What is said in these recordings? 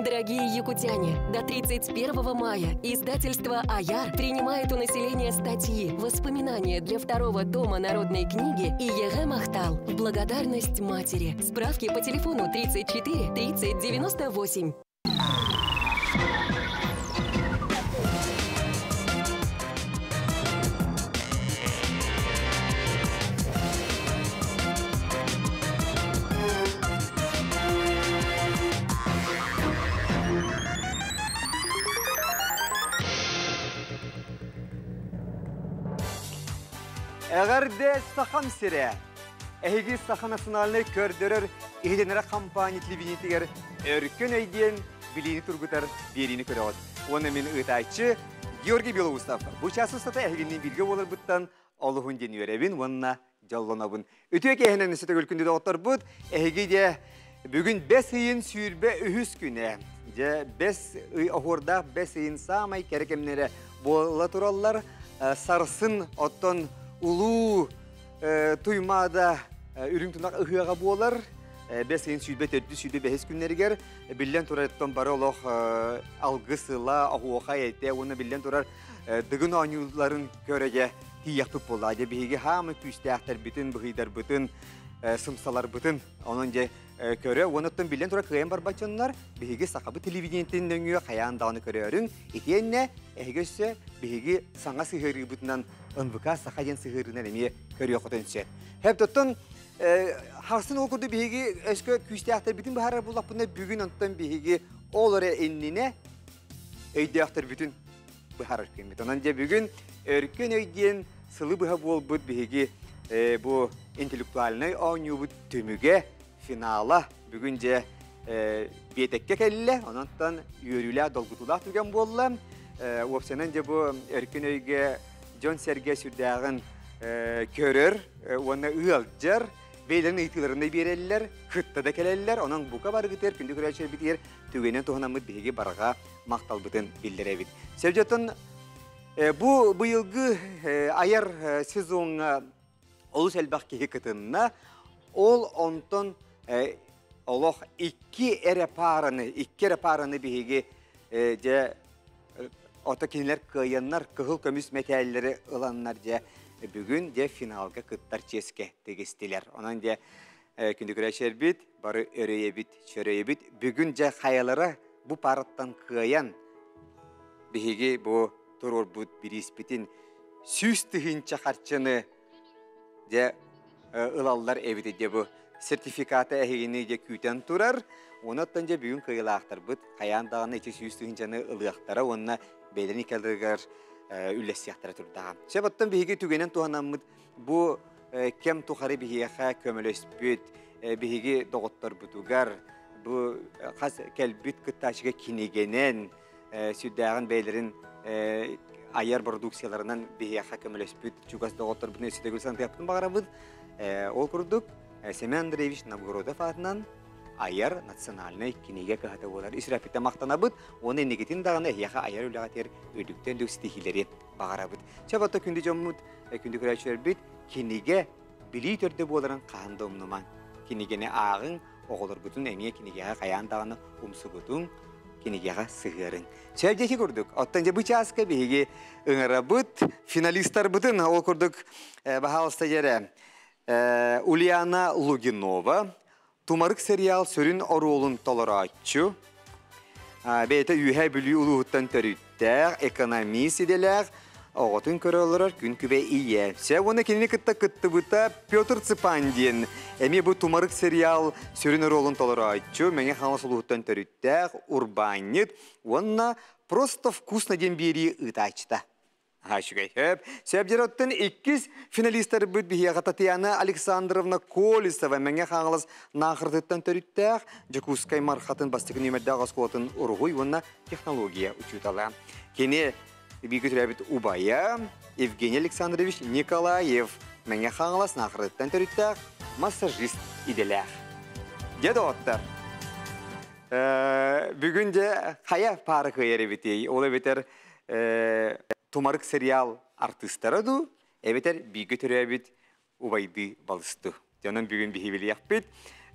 Дорогие якутяне, до 31 мая издательство «Аяр» принимает у населения статьи «Воспоминания для второго тома народной книги» и ЕГЭ Махтал в благодарность матери. Справки по телефону 34 30 98. Eğer de sakın sire, ehgi sakınasınalını kördürür, ihlenere kampanya televizyonlar örkün öydüyen bilini turgutar birini körüyor. Onu min ıtayçı Georgi Belousov. Bu çasısta ehginin bilgi olur buttan Allah'ın deniyor evin, onunla jallanabın. Ötüye ki ehnen nüsete gülkünde de otur bud, ehgi de bugün 5 ayın sürbe ühüs güne. 5 ay ahurda 5 ayın samay kerekemlere boğulaturallar sarsın otton ulu tuymada ürün tunak ıhıyağa boğular. Besin südbe tedbir südbe behes günleri ger. Billen turar etton barolog algısıyla ahuoğa ete. Onu billen turar dıgın anyuların körece tiyaktıp olaca. Bihigi hamı küstahtar bütün bıhıydar bütün sımsalar bütün. Onunca köre. Onuttan billen turar kıyam barbaçanlar. Bihigi sakabı televizyonun dönüyor. Kayan dağını körüyorun. İtiyenne ehgese bihigi sana sihiri bütünden Anbuka sakayan sihirine nemiye körüyor kotense. Hep tutun haksın okurdu bihigi eski küstahtar bütün bahara bulak buna bugün ondan bihigi olara enline öydahtar bütün bahara kıymet. Onunca bugün örkün öydiyen sılı bıha bol bud bihigi bu entelektüeline oynuyor bu tümüge finala bugünce biyetekke kelle ondan yürüyle dolgutular tügen bolla. Opsiyonunca bu örkün öyge John Sergey Sürdağ'ın körür, ona ıyalcar, beylerin itilarını birerler, hıtta da kelerler, onun bu kadar gider, kündü küreçer bitir, tügenen tohunamı dihigi barağa maktal bütün bildirevit. Sevcatın, bu yılgı ayar sezonuna olus elbaq kehi kıtınına, ol ondan Allah iki reparanı bihigi Otakinler kıyanlar, kıhıl kömüs metalleri ılanlarca bugün de finalga kıttar çeske tegestiler. Onun de kündü küreçer bit, barı öreye bit, çöreye bit. Bugün de hayalara bu parattan kıyan bihigi bu turur bud biris bitin süstühün çakarçını de ılallar evde de bu sertifikata ehini de küten turar. Ondan da bugün kıyılaqtar bud, kayan dağına içi süstühün canı ılığaktara onunla Beylerini kaldırgar üllesiyahtara turdağa. Sebattan bihigi tügenen tuhanamıd bu kem tuharı bihiyaha kömölöspüt, bihigi doğuttar butugar, bu kas kelbüt kıttaşıga kinigenen, süddağın beylerin ayar produksiyalarından bihiyaha kömölöspüt, çugas doğuttar bunu südde gülsan yaptım bağırabıd. Ol kurduk, Semyon Andreevich Novgorodov adından Ayar nasyonalne kiniga kahata olar. İsrafette maqtanabıd, onu negetin dağına yaha ayar ulagatır, ödükten dök stihileri bağırabıd. Çabatta kündü camud, kündü küreçler bit, kiniga bili törde boların qahanda umnuman. Kinigene ağın, oğulur bütün emiye kinigaha kayan dağını umsugudun, kinigaha sığırın. Sevceki kurduk, ottanca bıçaska bihigi ıngırabıd, finalistar bütün ol kurduk, bahal stajere Uliana Luginova, Tumarık serial sörün oruğulun toleraççı. Beyte üye bülü uluğuttan törütter, ekonomist idiler. Oğutun körü olarak gün kübe iyi. Sevona kendini kıtta bıta Piotr Tsipandin. Emi bu tumarık serial sörün oruğulun toleraççı. Mene xalas uluğuttan törütter, urbanit. Ona prosto вкусно den biri ıtaçta. Haşıgay hep. Sebcerotten ikiz finalistler büt bihiyaga Tatiana Alexandrovna Kolisova menge xağılas nağırdıttan törüttəq. Jakuskay marxatın bastıqı nümerdə ağasqolatın uruğuy vana texnologiya uçutala. Kene bigütürəbit Ubaya, Evgeniy Aleksandrovich Nikolayev menge xağılas nağırdıttan törüttəq. Masajist idiləq. Gede otlar. Bugün de haya parı kıyarı bitey. Ola biter Tumarık serial artistları da, evet bir götürübüt ubaydı balıştı. Canım bugün bir hivili yapıp,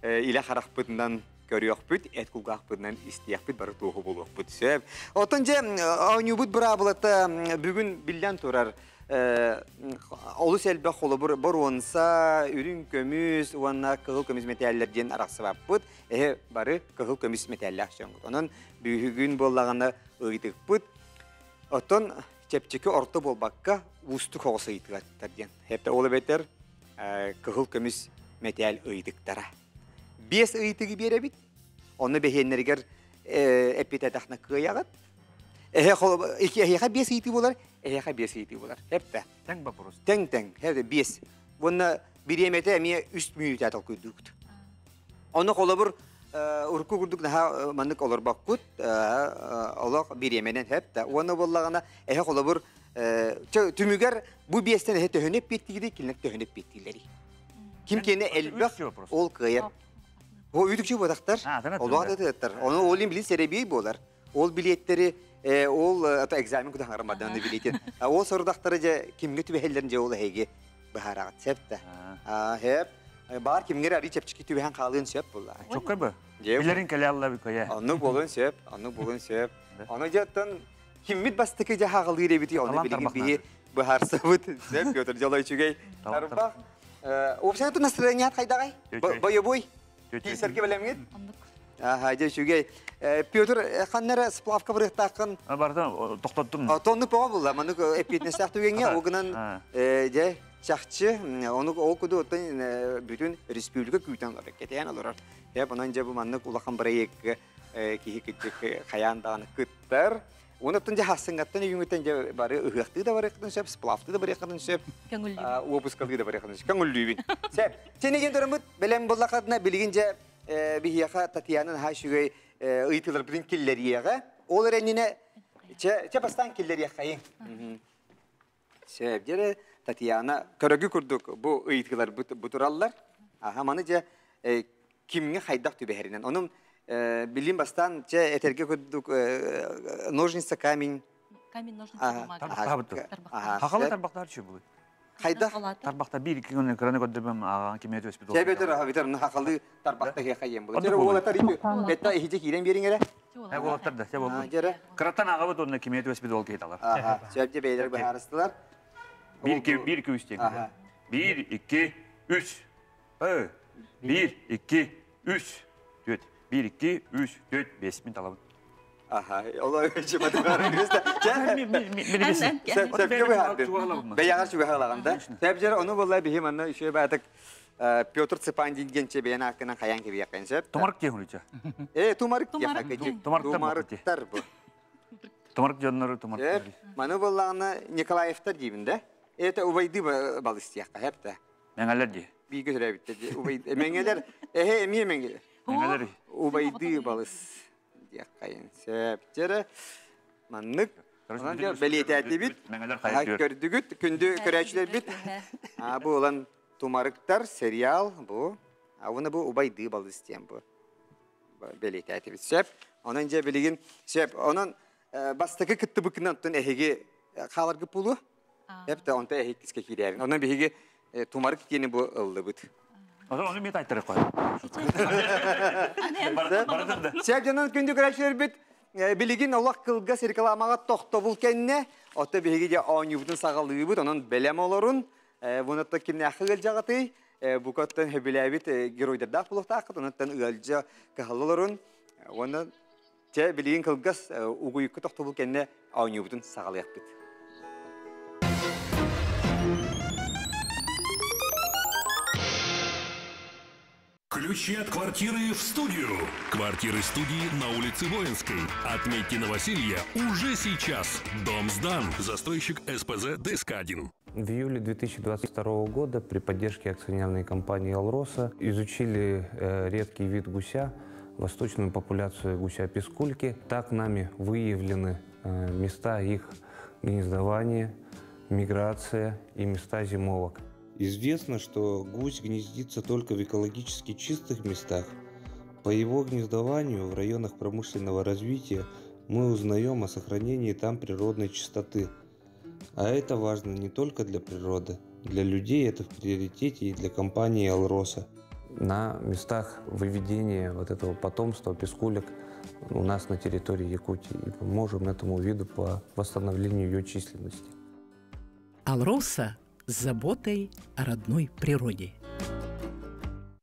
ile harakpıtından көрüөхпүт, эт кулгаахпытынан истиэхпит бары туоху болуохпут. Сөп. Отон же оонюбут бырабылата бүгүн билден турар. Олус элбе холобур боруонса, үрүн көмүс, уанна кыгыл көмүс металлерден араксыбаппыт. Бары кыгыл көмүс металлер сөңгүт. Онон бүгүн боллаганы ыйдыкпыт. Отон чепчеки орто болбакка усту когосы ыйдыгаттардан. Хепте олы бетер кыгыл көмүс металл ыйдыктара. 5 ыйдыгы беребит. Оны бехеннергер эпитетахна кыягат. Эхеха 5 ыйды болар, эхеха 5 ыйды болар. Хепте. Тең вопрос. Тең. Хепте 5. Буны биремете ми 3 минут атал көйдүкт. Оны колобур урку курдук наха мандык олор баккут. Олок биременен хепте. Оны боллагана эхе колобур түмүгер бу 5тен эхе төнөп беттигиди, килнек төнөп беттилери. Ким кене элбек ол кыйыр. О үйдүкчү бодактар. Олуга деттер. Оны олин билет серебей болар. Ол билеттери ол экзамен куда харамадан билетен. Ол сордактары же кимге түбелерин же ол хеге бахарагат септе. Хеп бар кимге ари чепчики түбен калын сеп болла. Чоккай бу. Билерин келе алла бу кая. Аны болон сеп. Аны жаттан киммит бастыки же хагылы ребити оны билген бии бахарсыбыт сеп Петр Жолойчугай. Тарбак. Опсен настроение кайдагай? Боёбой. Кисерке белемгет? Же шугай. Петр ханнара сплавка бырыктакын. Барда токтоттум. Тонну пого булла. Маны эпитне сактугенге огынан же чакчы, оны окуду оттан бүтүн республика күйтен кетен алар. Хеп анан же бу манны улахан бирек кихи хаяндаганы кыттар. Оны тынжа хасынгаттан үйүңөтен же бары ыгыкты да бар экден сөп, сплавты да бар экден сөп. Опускалды да бар экден сөп. Көңүлдүүбүн. Сөп. Сенеген төрөмүт белем боллакадына билгинже бихияка Татьяна хашугай ыйтылар бүтүн киллерияга. Ол эренине чепастан киллерия кайын. Сөп жере Татьяна көрөгү курдук бу ыйтылар бутураллар. Маны же кимге хайдак түбехеринен. Онун билим бастан че этерге көдүк ножница камень. Камень, ножница, бумага. Хакалы тарбактар чы бул? Кайда? Тарбакта 1-2 күн экраны көддөбөм кимет өспүт. Себетер битер хакалы тарбакта хакайым бул. Жер ол атар ике. Бетта ихиже кирен бериңере. Олаттарда, се болду. Жер. Краттан агабы тонна кимет өспүт ол кейталар. Себже бейлер бахарыстылар. 1-2 3 тең. 1-2 3. 1-2 3. 1-2 3 4 5 мин талабы. Олай өче батыргары көстө. Себге бахарды. Беягар чугалаганда. Себже оны боллай бихим аны ише батык Петр Цепандин генче бена акына каян кеби якын сеп. Томарк те хулуча. Томарк якын. Томарктар бу. Томарк жоннору томарк. Маны боллаганы Николаевтар дибинде. Это убайды балыстияка хепте. Меңелер ди. Биге жүрөбүттө. Убайды меңелер эмие меңелер. Меңелер. Убайды балыс якайын сеп. Жере маннык белетәти бит. Меңелер кайып жүр. Көрдүгүт күндү көрөчүлөр бит. Бу улан Тумарыктар сериал бу. Уны бу убайды балыстиян бу. Белетәти бит сеп. Анан же билген сеп. Анан бастыкы кытты быкынан тон эхеге каларгы пулу. Хепте онта эхекиске кирерин. Анан биге Тумарык кени бу ылды бит. Onu met aytırıq qoy. Сәбжанан күнді көрәшілер бит, білігін Аллах қылға серкаламаға тоқты бұл кәнне, отты бігі де ауынюбытын сағалығы бұд, оның бәлем оларын, бұнытты кемне ақы ғыл жағаты, бұқаттан хөбілі бит геройдардақ бұлықта ақыт, оныттан ұғалжа қағалыларын, оны білігін қылғас ұғыйықы тоқты бұл кәнне ауынюбытын сағалығы бит. Ключи от квартиры в студию. Квартиры-студии на улице Воинской. Отметьте новоселье уже сейчас. Дом сдан. Застройщик СПЗ ДСК-1. В июле 2022 года при поддержке акционерной компании «Алроса» изучили редкий вид гуся, восточную популяцию гуся-пискульки. Так нами выявлены места их гнездования, миграция и места зимовок. Известно, что гусь гнездится только в экологически чистых местах. По его гнездованию в районах промышленного развития мы узнаем о сохранении там природной чистоты. А это важно не только для природы. Для людей это в приоритете и для компании «Алроса». на местах выведения вот этого потомства пескулек у нас на территории Якутии и поможем этому виду по восстановлению ее численности. «Алроса» с заботой о родной природе.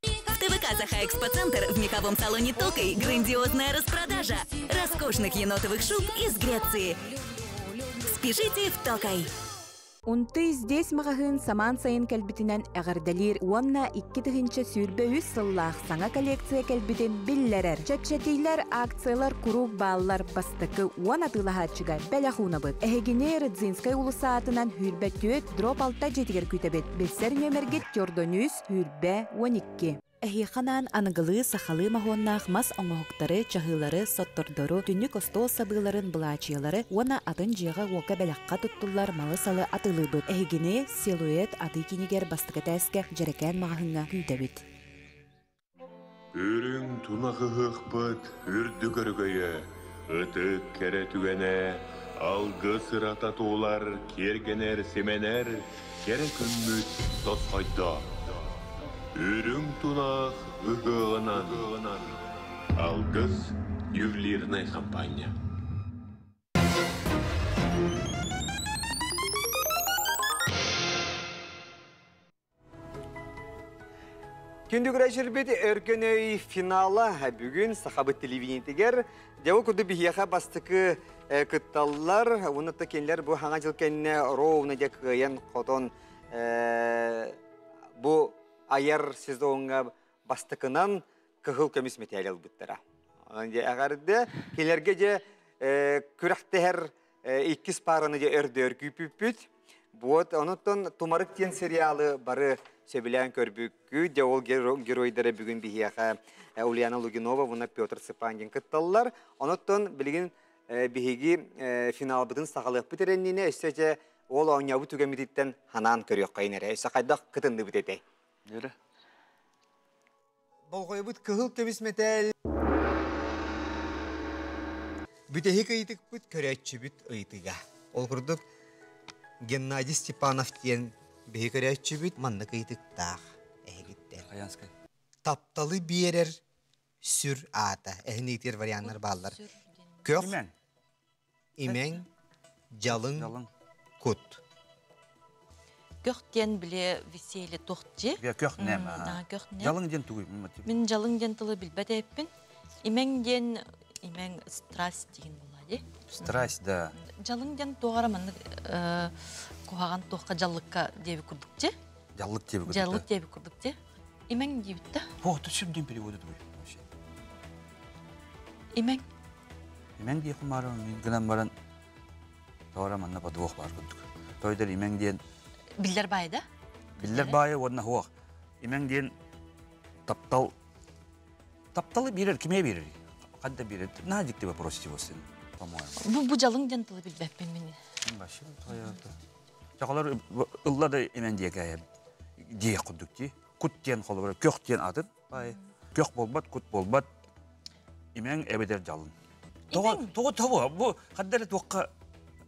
В ТВК «Заха-экспоцентр» в меховом салоне «Токой» грандиозная распродажа роскошных енотовых шуб из Греции. Спешите в «Токой». Унты здесь магазин саман сайын кәлбитинен әгәрдәлир, уанна 2-тігінші сүрбе 100 сыллах саңа коллекция кәлбитин биллерер. Чәтчәтейлер, акциялар, курук баллар бастықы уан атылахатчыға бәләхуна бұд. Әхегіне Рыдзинскай улысаатынан хүрбе төт, дроп алта жетігер күтәбет. Бәссер нөмергет Тёрдонюс хүрбе 12. Эхиханан анығылы сахалы махоннах мас оңоқтары, чахылары, соттордору, түнік остол сабыларын бұлачиялары, уана атын жиға оқа бәләққа тұттылар малы-салы атылы бұд. Эхигіне силуэт аты кенегер бастықы тәске жерекен мағынға күйдәбет. Үрің тунақығық бұд, үрді көргөйі, ұты кәрі түгәне, алғы сырата туылар, кергенер семенер, кәрі күмміт тосқайда. Үрің тунақ ұғығынан, алғыз ювелирная компания. Күндігір әшірбет өркөнөй финала бүгін сақабы телевидениетігер. Дәуі күрді бігеға бастықы күтталылар. Онытты кенлер бұл хаңа жылкенне роуны дек ғыян қотон бұл аяр сезонға бастықынан кығыл көміс метеалел бұттыра. Ағарды келерге де күрәқтігер 2 параны де өрді өркүйпіп. Вот, онуттан Тумарык тен сериалы бары сөбілән көрбүккү, де ол геройдары бүгін бігеға Ульяна Лугинова, вона Петр Сыпандин кытталылар. Онуттан білген бігеги финал бұдын сағалық бітереніне, өстеже ол оңябы түгемедеттен ханан көрек қайнары. Өсі қайдақ кытынды бітеді. Нері? Бұл қой бұд кығыл көміс метәл. Бүтәхі қайдық бұд көрәтші бұд ұйтыға. Ол құрдық Геннадий Степанов тен бейі көрәтші бұд манны қайдық тақ. Қаянскай. Тапталы берер сүр ата. Әхінейтер варианттар балар. Көк, имен, жалың, күт. Көқтен біле весейлі тоқты. Көк нәм. Жалың ден түгей. Мен жалың ден тылы білбәді әппін. Имен страсть деген болады. Страсть, да. Жалың ден тоғара мәнді қоғаған тоққа жалыққа дебі күрдік те. Жалық дебі күрдік те. Жалық дебі күрдік те. Имен дебі та. О, ты чем ден переводы твой? Имен. Имен дейін барым, мен гынан баран тоғара мәнді подвох бар күрдік. Тойдар имен дейін Биллер бай, да? Биллер бай, одна хуақ. Имен дейін тапталы берер, кеме берер? Қадда берер? Надик тебе просите его сын, по-моему. Бұ жалың ден тылы білбәппен мені. Башым тояды. Жақалар ұллады имен дейі кәйіп. Дейі құддық дей. Күт дейін қолы бар, көк дейін адыр. Көк болбат, күт болбат. Имен әбедер жалын. Тоғы, бұл қаддары тоққа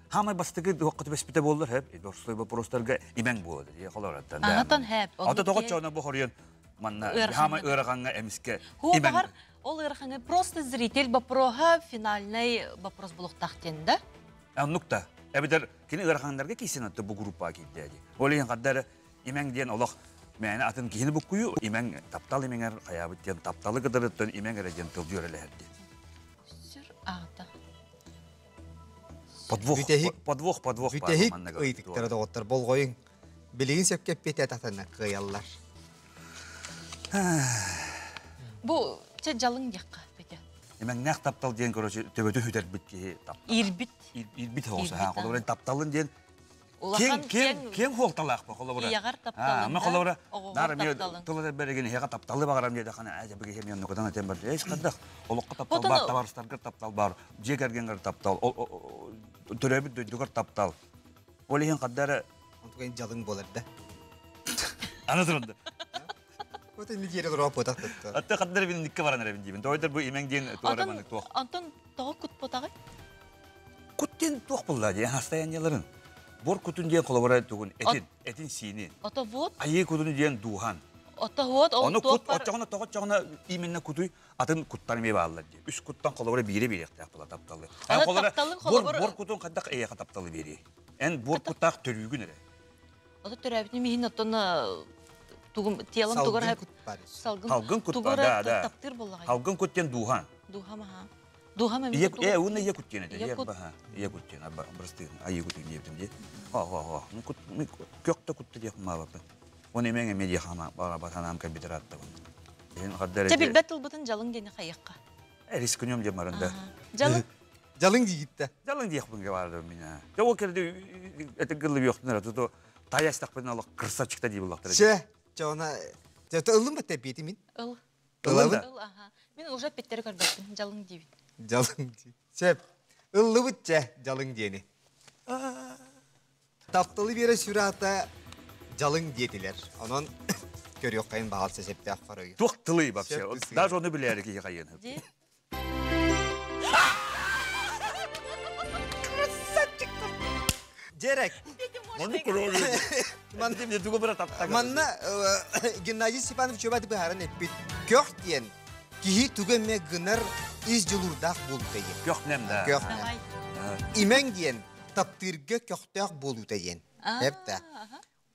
Хамай бастығы доққы беспіте болдыр, хәп. Дұрсылай вопростарға имен болады. Аңатан хәп. Ата тоғат жауына бұл хориян манна хамай ұрағанға әміске имен. Ол ұрағанға просто зритель вопроға финальный вопрос бұлықтақтен, да? Нұқта. Әбедер кені ұрағанларға кейсен атты бұл группа кейді. Олайын қаддары имен дейін олақ мәні атын кейіні бұл күйі, имен таптал именер қаябыт дейін, тапталы қыдырыттын имен әрәден тылды өрелі әрді. Сүр ағыта. Подвох. Бүтәхік ұйтықтары да оттар бол қойын. Білігін сөпкеп бет әтатына қияллар. Бұл че жалың деққа беке? Емен нәқ таптал дейін көрөші төбөті хүтер бітке таптал. Ирбит. Ирбит оғысы. Қолы тапталын дейін кем қолталақ ба қолы бұра?Ияғар тапталын қолы бұра. Оғығар тапталын. Тұлы бәреген еға тапталы бағарам дейді. Қана әжі біге хемиян нүкідан әтен бар. Еш қаддақ. Олыққа таптал бар, табарыстарға таптал бар. Жекергенғар таптал. Түрәбі дөйдігір таптал. Ол ең қаддары... Онтығын жалың болар да. Ана тұрынды. Вот и неделю дұрап отақ тұтты. Атты қаддары бені никке баран әрәбін деймін. Тойдыр бұл емен дейін туараманық туақ. Антон тоғы күт потағай? Күттен туақ бұлда дейін хастаянелерін. Бор күтін дейін қолабыра түгін. Әтін сиіне. Ото вот? Айы күтін дейін духан. Отохот, Оны ол кут отчағына тоғытчағына именне кутуй атын куттан ме баллар ди. Үс куттан қолыбыры бире беректақ бола тапталы. Бор кутун қаддақ эяқа тапталы бери. Эн бор куттақ төрүгүн эре. Ота төрәбитне михин оттона тугум тиялам тугар Халгын кут да. таптыр боллагай. Халгын куттен духан. Духама. Духама Ие уны ие куттен эде. Ие баха. Ие куттен абрастын. Ае куттен диптим ди. Ха. Ми көктө кутты ди мабапы. Оны менге медиа хама батанам компьютер атты. Тебил бетл бутын жалың дени кайыкка. Рискүнөм деп марында. Жалың дейітті. Жалың дейік бұнға барды мені. Ол керде әті ғылы бейоқтын әрі. Таястақ бен алық қырсапчықта дей бұлақтыр. Жоғына, ұлым бәтті беті мен? Ұл. Ұлы? Мен ұлжап беттері көрбәттім, жалың дейбін. Жалың дей. Шеп, ұлы бұтча жалың дейіні. Таптылы бері сүрата жалың дейтілер. Onun көрек қайын бағалса септі ақпар өйі. Тоқтылы бапсы. Даже оны білері кей қайын. Де? Жерек. Оны көрі. Мандемде түгі бұра таптақ. Манна Геннадий Степанов чөбәді бұхарын етпейді. Көх дейін, кейі түгіме ғынар из жылурдақ болу дейін. Көх нем да. Көх нем. Имен дейін, таптырғы көқтақ болу дейін. Әпті.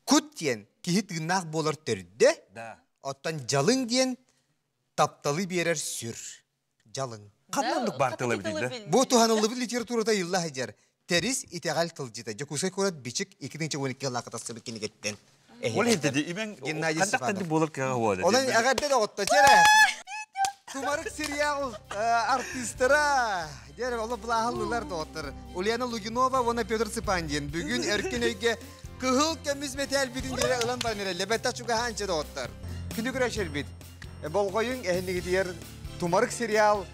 Күт дейін, кейі тұғынақ болар түрді. Оттан жалың дейін, тапталы берер сүр. Жалың. Қанландық бартылы білді? Бұл туғанылы бір литературада йылла хеджер. Терис итегал кылжыта. Жокусай көрат бичик 2-12 лақытасы бікені кеттен. Ол еді, имен қандақтанды болыр кеға болады. Онан ағарды да отта, жері. Тумарық сериал артистера. Жері, олы бұлағылылар да оттыр. Ульяна Лугинова, оны Петр Цыпандин. Бүгін өркен өйге кығыл көміз метел бітін жері ұлан бармерелі. Бәтті шуға ханчы да оттыр. Күні күрешер біт. Болғойын әхінлігі дейер Тумарық сериал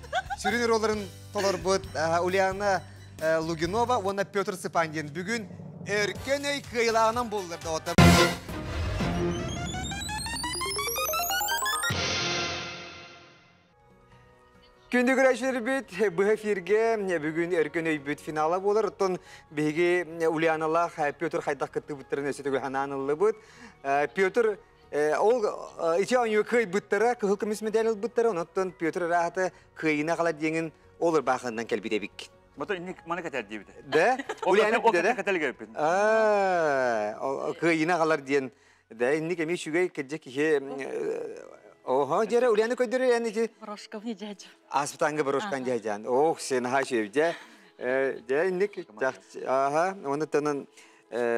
сүрінер оларын толар бұд. Ульяна Лугинова, оны Петр Цыпандин. Бүгін өркен өй қиылағынан болдыр да оттыр. Күнді күрешер бет, бұл эфирге бүгін өркен өй бүт финала болыр. Оттон бейге Ульяналах Петр қайдақ күтті бұттырын өсеті ананылы бұт. Петр, ол иче оңы көй бұттыры, күхіл күміс медалил бұттыры, оттон Петр рахаты көйіне қала деңін олар бақындан кәлбеде бік. Бұты инек маны кәтер дейбіді. Да? Ульяна бүді, да? Ол кәтел кәппен. Көйіне қалар дейін. Да, инек әме шүгей кәджек ке... Оха, жері Ульяна көйдері әне ке... Брошков не дядя. Аспытанғы брошкан дядян. Ох, сен хашев, жа. Жа, инек... Аха, оны тәнін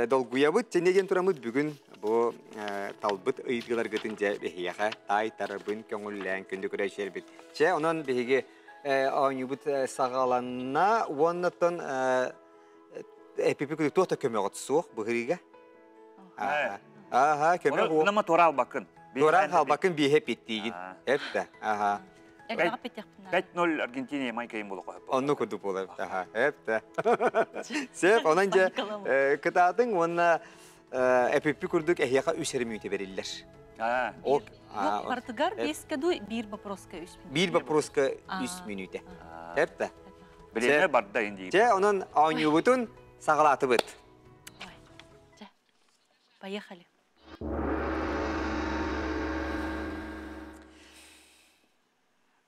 долгуя бұд, тенеден тұрамыд бүгін бұл талбыт ұйытғылар ғытын жа бәхияға тай тарабын көңіллән күнді күрәшер біт. Жа, онан бәхеге Ağınıbıt sağalanına ondan epipik tohta kömür atsoq bu hırıga. Aha, kömür o. Nama toral bakın. Toral bakın bir hep ettiğin. Hep de. Aha. 5-0 Argentina'ya maykayım buluq. Onu kudu bolar. Aha, hep de. Sep onanca kıtadın ona epipik kurduk ehyaqa 3 minüte verirler. Yok, Portugal бескаду bir вопроска 3 minüte. Bir вопроска 3 minüte. Hep de. Bilene barda indi. Же, onun ağınıbıtın sağalatı bıt. Поехали.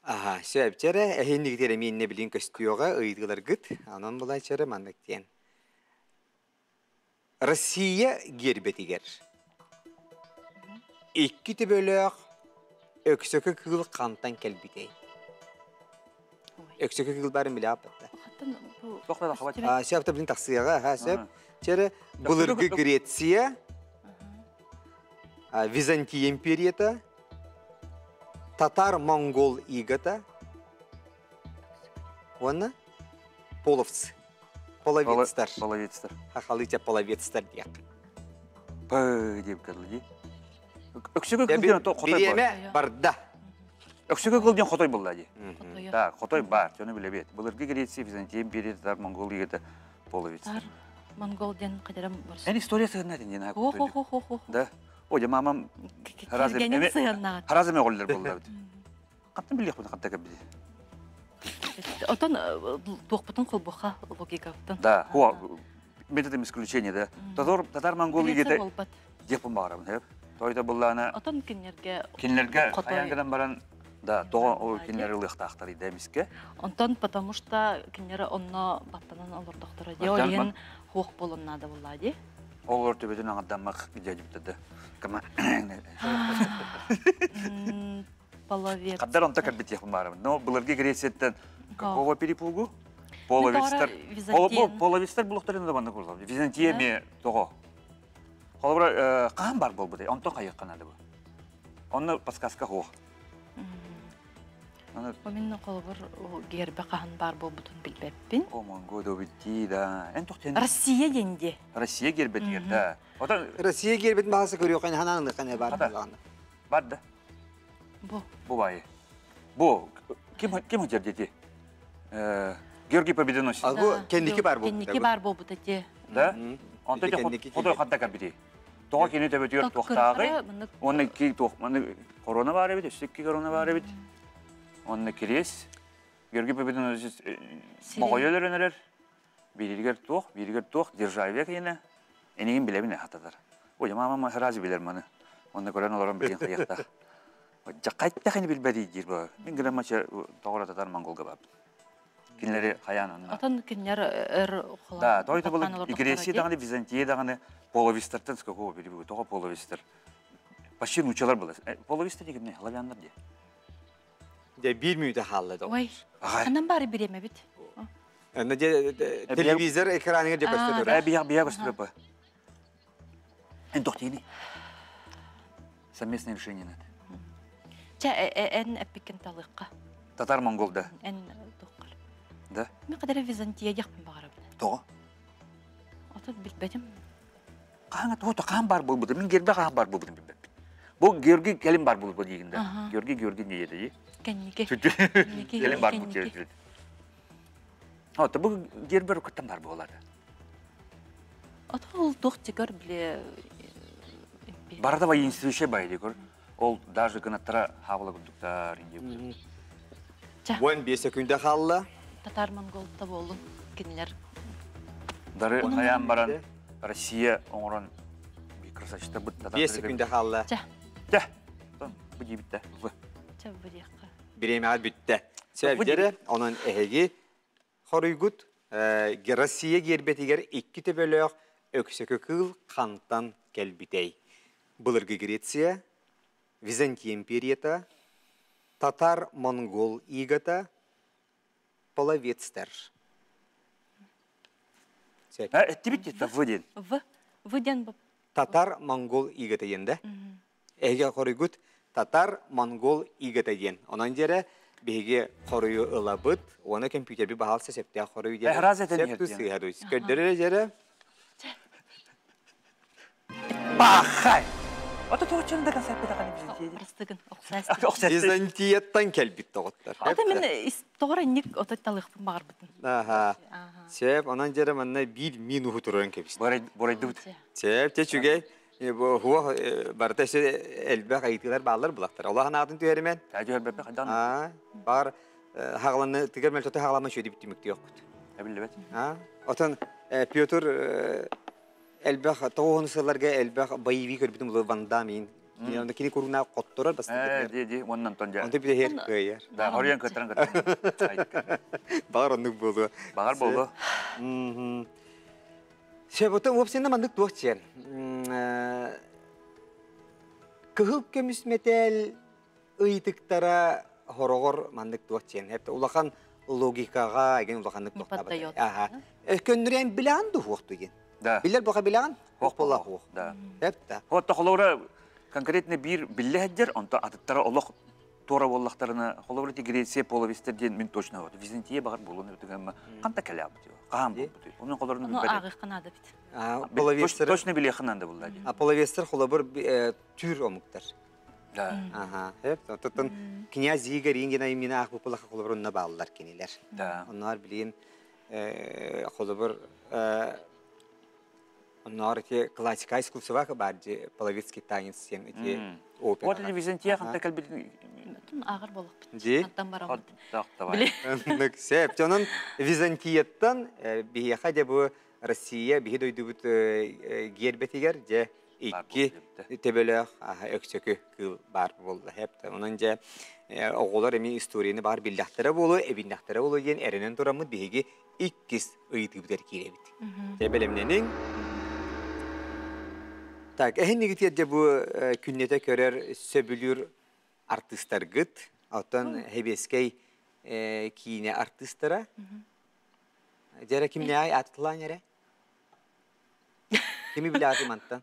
Aha, söp çere, ehinlik teremi ne bilin köstüyoga ıydılar gıt. Onun bulay çere mandık diyen. Россия gerbetiger. İki tibölük öksökü kıl kantan kelbitey. Öksökü kıl barın bile apıttı. Söp da bilin taksiyaga, ha söp. Çere, bulurgu Gretsiya, Vizantiya imperiyata, Tatar-Mongol игата, оны половцы, половецтар. Половецтар. Хахалыча половецтар дияқ. Пы деп кәділді. Өксігі кілден қотой бар. Береме барда. Өксігі кілден қотой болды. Да, қотой бар, жоны біле бет. Бұлырғы Греция, Византия империя, Татар-Монгол игата, половецтар. Монгол-ден қадырам барсы. Ән история сығына ден, О-хо-хо-хо-хо. Да. Оде мамам хараземе голлер болды. Қаттан білек бұны қатта кәбді. Отан тоқпытын қолбұға логикаптан. Да, методом исключения, да. Татар-Монгол егеті депін бағарамын, әп. Тойда булланы Отон кинерге кинлерге аяңгыдан баран да тоға ол кинлер ылыктактар идемиске. Онтон потому что кинере онно баптанан олор доктора де олен хук болуннады буллади. Олор төбөдөн аңадамак жадиптеді. Кама Половец. Каддар онта карбит яхын барым. Но буларга Грециядан какого перепугу? Половистер. Половистер булуктарын да банда курдум. Византия ме того. Холбра кан бар болбудай. Онто кайыкканады бу. Онны подсказка хох. Мен колбор гербе кан бар болбутун билбеппин. О монго добитти да. Эн токтен. Россия денде. Россия гербетигер да. Ота Россия гербет мағасы көрüyor кайын ханаңды кане бар булганы. Бар да. Бу бай. Бу ким жердети? Георгий Победоносец. А бу кендики бар бу. Кендики бар болбут эти. Да? Онто фото хатта карбити. Тоо кени төбөтүр токтагы. Оны ки ток, маны корона бар бит, сикки корона бар бит. Оны кирес. Георгий Победоносец могойлор өнөрөр. Биригер ток, державия кene. Энигин билебине хатадар. Ой, мама разы билер маны. Оны көрөн олорун билген кыякта. Жакайтта кene билбеди жер бар. Мен граммача тогора татар монголга бар. Кинлери каян. Атан кинлер холо. Да, тойда бул Греция дагы Византия дагы половистерден сколько билбеди, тога половистер. Почти учалар булат. Половистер деген не, лавяндар де. Де билмейді халлады. Ой. Анан бары биреме бит. Аны де телевизор экранына де көрсөтөр. Бия көстөрөп ба. Эн токтини. Совместное решение надо. Эн эпикен талыкка. Татар-монголда. Эн токкал. Да? Мен кадер Византия жакпын багарып. Тоо. Ата билбедим. Каңа тоото кан бар болбуду. Мен гербе кан бар болбуду билбеп. Бу Георгий келин бар болбуду дегенде. Георгий не еді. Кеннике. Келин бар болбуду. Ата бу гербе рукаттан бар болады. Ата ол доктигер биле Барда ба институция байды көр. Ол даже гынаттара хавла гудуктар инде. 15 секунда халла. Татар-монголда болдун кинлер. Дары аян баран Россия оңорон bir красавчта бут татар. 5 секунда халла. Да. Бу дибитте. Ча бу дияка. Биремеа бүтте. Себептери онун эһиги хорыйгут Россия гербетигер 2 төбөлөк өксөкө кыл кантан келбитей. Былыргы Греция, Византия империята, татар-монгол игата, половецтер. Тибитте вден. Вден бу. Татар-монгол игата енде. Эге хорыгут татар-монгол игата ен. Онан жере беге хорыйы ылабыт, оны компьютерби баалса септе хорыйы дере. Көрдөрө жере. Бахай. Ата тоочунда концепт таканы Простыгын Византияттан келбит тоғыттар. Ата мен тоғыра ник ототталықпын бағар бұтын. Аха. Сеп, онан жере манна 1 минут тұрын кепіс. Борайдыбыт. Сеп, течуге, хуа бартасы әлбәқ айтылар бағалар бұлақтар. Олағын атын түйерімен? Әді әлбәпе қайдан? Бағар хағыланы, тігер мәл тоты хағылама шөйді біттімікті жоқ бұд. Әбілі бәт. Отын Петр әлбәқ тоғын сыларға әлбәқ байыви көрбітім ұлы вандамин. Онда кені көруна қоттырар басты. Де, оннан тонжа. Онда біде хер көйер. Да, ориян көттірін көттірін. Бағар ондық болды. Бағар болды. Сеп, отын өпсенде мандық туақ чен. Кығыл көміс метел ұйтықтара хорогор мандық туақ чен. Улақан логикаға еген улақандық туақтабы. Көнірен білән туақ туген. Билер боқа билан? Хоқ бола хоқ. Да. Хепта. Хотта холора конкретно бир биллеһдер, онта атыттара Аллах тора боллахтарына холора Греция половистер ден мен точно вот. Византия багар болуну дегенме канта келябы дип. Кам бу. Onun холорны билбеди. Ну агы канады бит. Половистер точно биле хананда булды. Половистер холобыр түр омуктар. Да. Ага. Хепта. Тоттон князь Игорь ингена имена ах булаха холобырына баалар кенелер. Да. Onlar билин холобыр Onlar эти классика искусства барды половецкий танец сен эти опера. Вот это Византия ханта келбит. Агыр болуп. Ди. Биле. Сеп, тонун Византияттан бияха де бу Россия бихи дойдубут гербетигер же İki tebelek öksökü kıl bar boldu hep. Onunca oğullar emi istoriyini bar billahtere bolu, ebinlahtere bolu yen erenen duramı bihigi ikkis ıyıtı biter kirebit. Tebelemnenin tak ehin gitiyece bu künnete körer söbülür artistler gıt. Atan hebeskey kine artistlara. Jere kim ne ay atılan yere? Kimi bile adım anttan?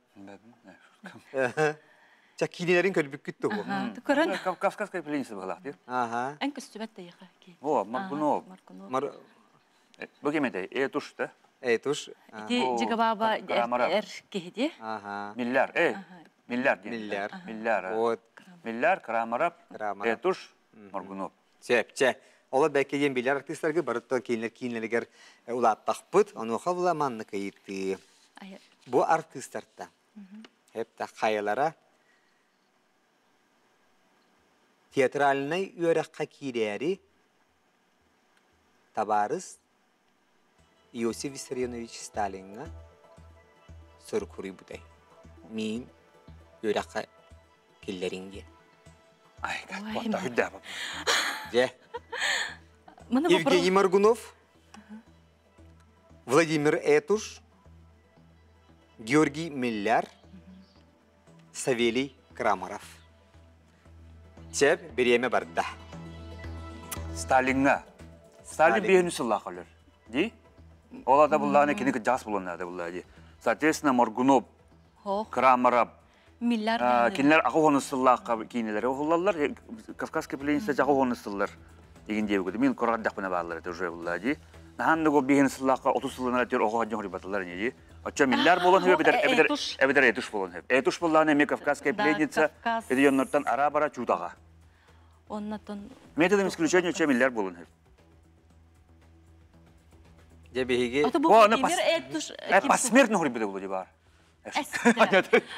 Çak kinelerin kölbük güttü bu. Tukaran. Kafkas kayıplayınsı bağlar diyor. Aha. En küstübet de yıka ki. O, Margunov. Bakayım ede, tuş da. Tuş. Di jiga baba kehdi. Aha. Millar, millar diyor. Millar. Millar. O Millar, Kramarab, tuş, Margunov. Çe. Ola belki yen bilir artistler ki barıtta kinler ulat takpıt, onu havla manlı kayıttı. Bu artistlerden hep de kayalara tiyatraline yörek kakireri tabarız Iosif Vissarionovich Stalin'a soru kuru buday. Min yörek killeringe. Ay, kapatta hüdde. Je. Evgeniy Margunov, Vladimir Etush, Georgiy Millar, Saveliy Kramarov. Çep biriyeme barda. Stalin'a. Stalin bir henüsüllah kalır. Di? Ola da bullağına kini jas bulunlar da bullağına di. Soответственно, Margunov, Kramarov, Millar. kinler akı honusüllah kinileri. Oğullar Kafkaska playinse akı honusüllar. Degin diye gördüm. Men koradak bana bağlar da уже bullağına di. Nahandı go bir henüsüllah 30 yılına atıyor oğu hacın horibatlar ne di. Açça millar bolon hep eder etuş bolon hep. Etuş bullağına me Kafkaska playinse ediyonlardan ara çudağa. Ondan Методом исключения че millar bolon hep. Je bihigi. Посмертно хори биде булди бар.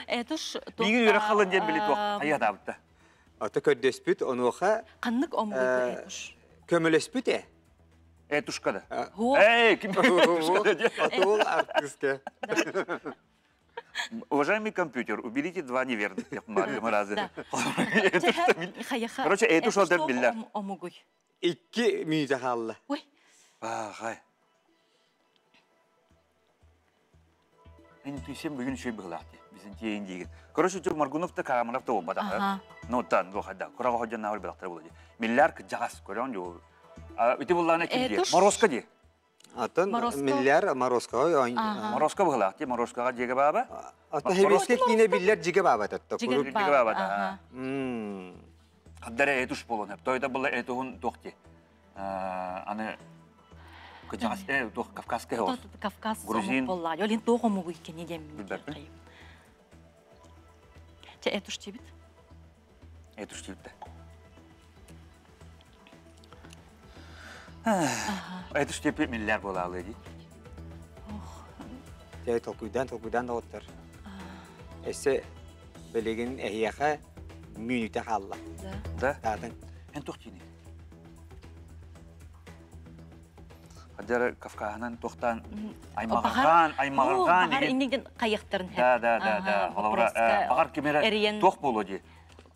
Etuş. Биги юре халын ден билет вак. Ая дабытта. Ata köddespüt onuğa Kanlık omurdu etuş. kömölespüt e. Etuşkada. Kim? Атол артистке. Уважаемый компьютер, уберите два неверных раза. Короче, Etuş oldu millar. Omuguy. İki müzehallı. Hay. Intuition bugün şey bıhlaktı. Bizim diyeyin diye. Короче, çok Margunov da Kramarov da olmadı. Notan bu kadar. Kurağı hocan nahır bılaktı buldu. Millar kıcağız. Koran yo. Öte bullağına kim diye? Moroska diye. Atan millar Moroska. Moroska bıhlaktı. Moroskaga diye baba. Ata heveske yine billar cige baba tattı. Cige baba da. Kaddere Etuş bolon hep. Toyda bulla Etuhun dokti. Anı kıcağız. Kafkaska olsun. Kafkas omuk bolla. Yolin doğu omuguy keni dem. Çe Etuş tibit. Etuş tibit de. Etuş tibit millar bolalıydı. Çe tokuydan da otur. Ese belegin ehiyaka minüte halla. Da? Zaten. En toktini. Hacer Kafka'nın toktan aymağırgan. Bahar indiden kayıkların hep. Da. Bahar kemere tok bolu di.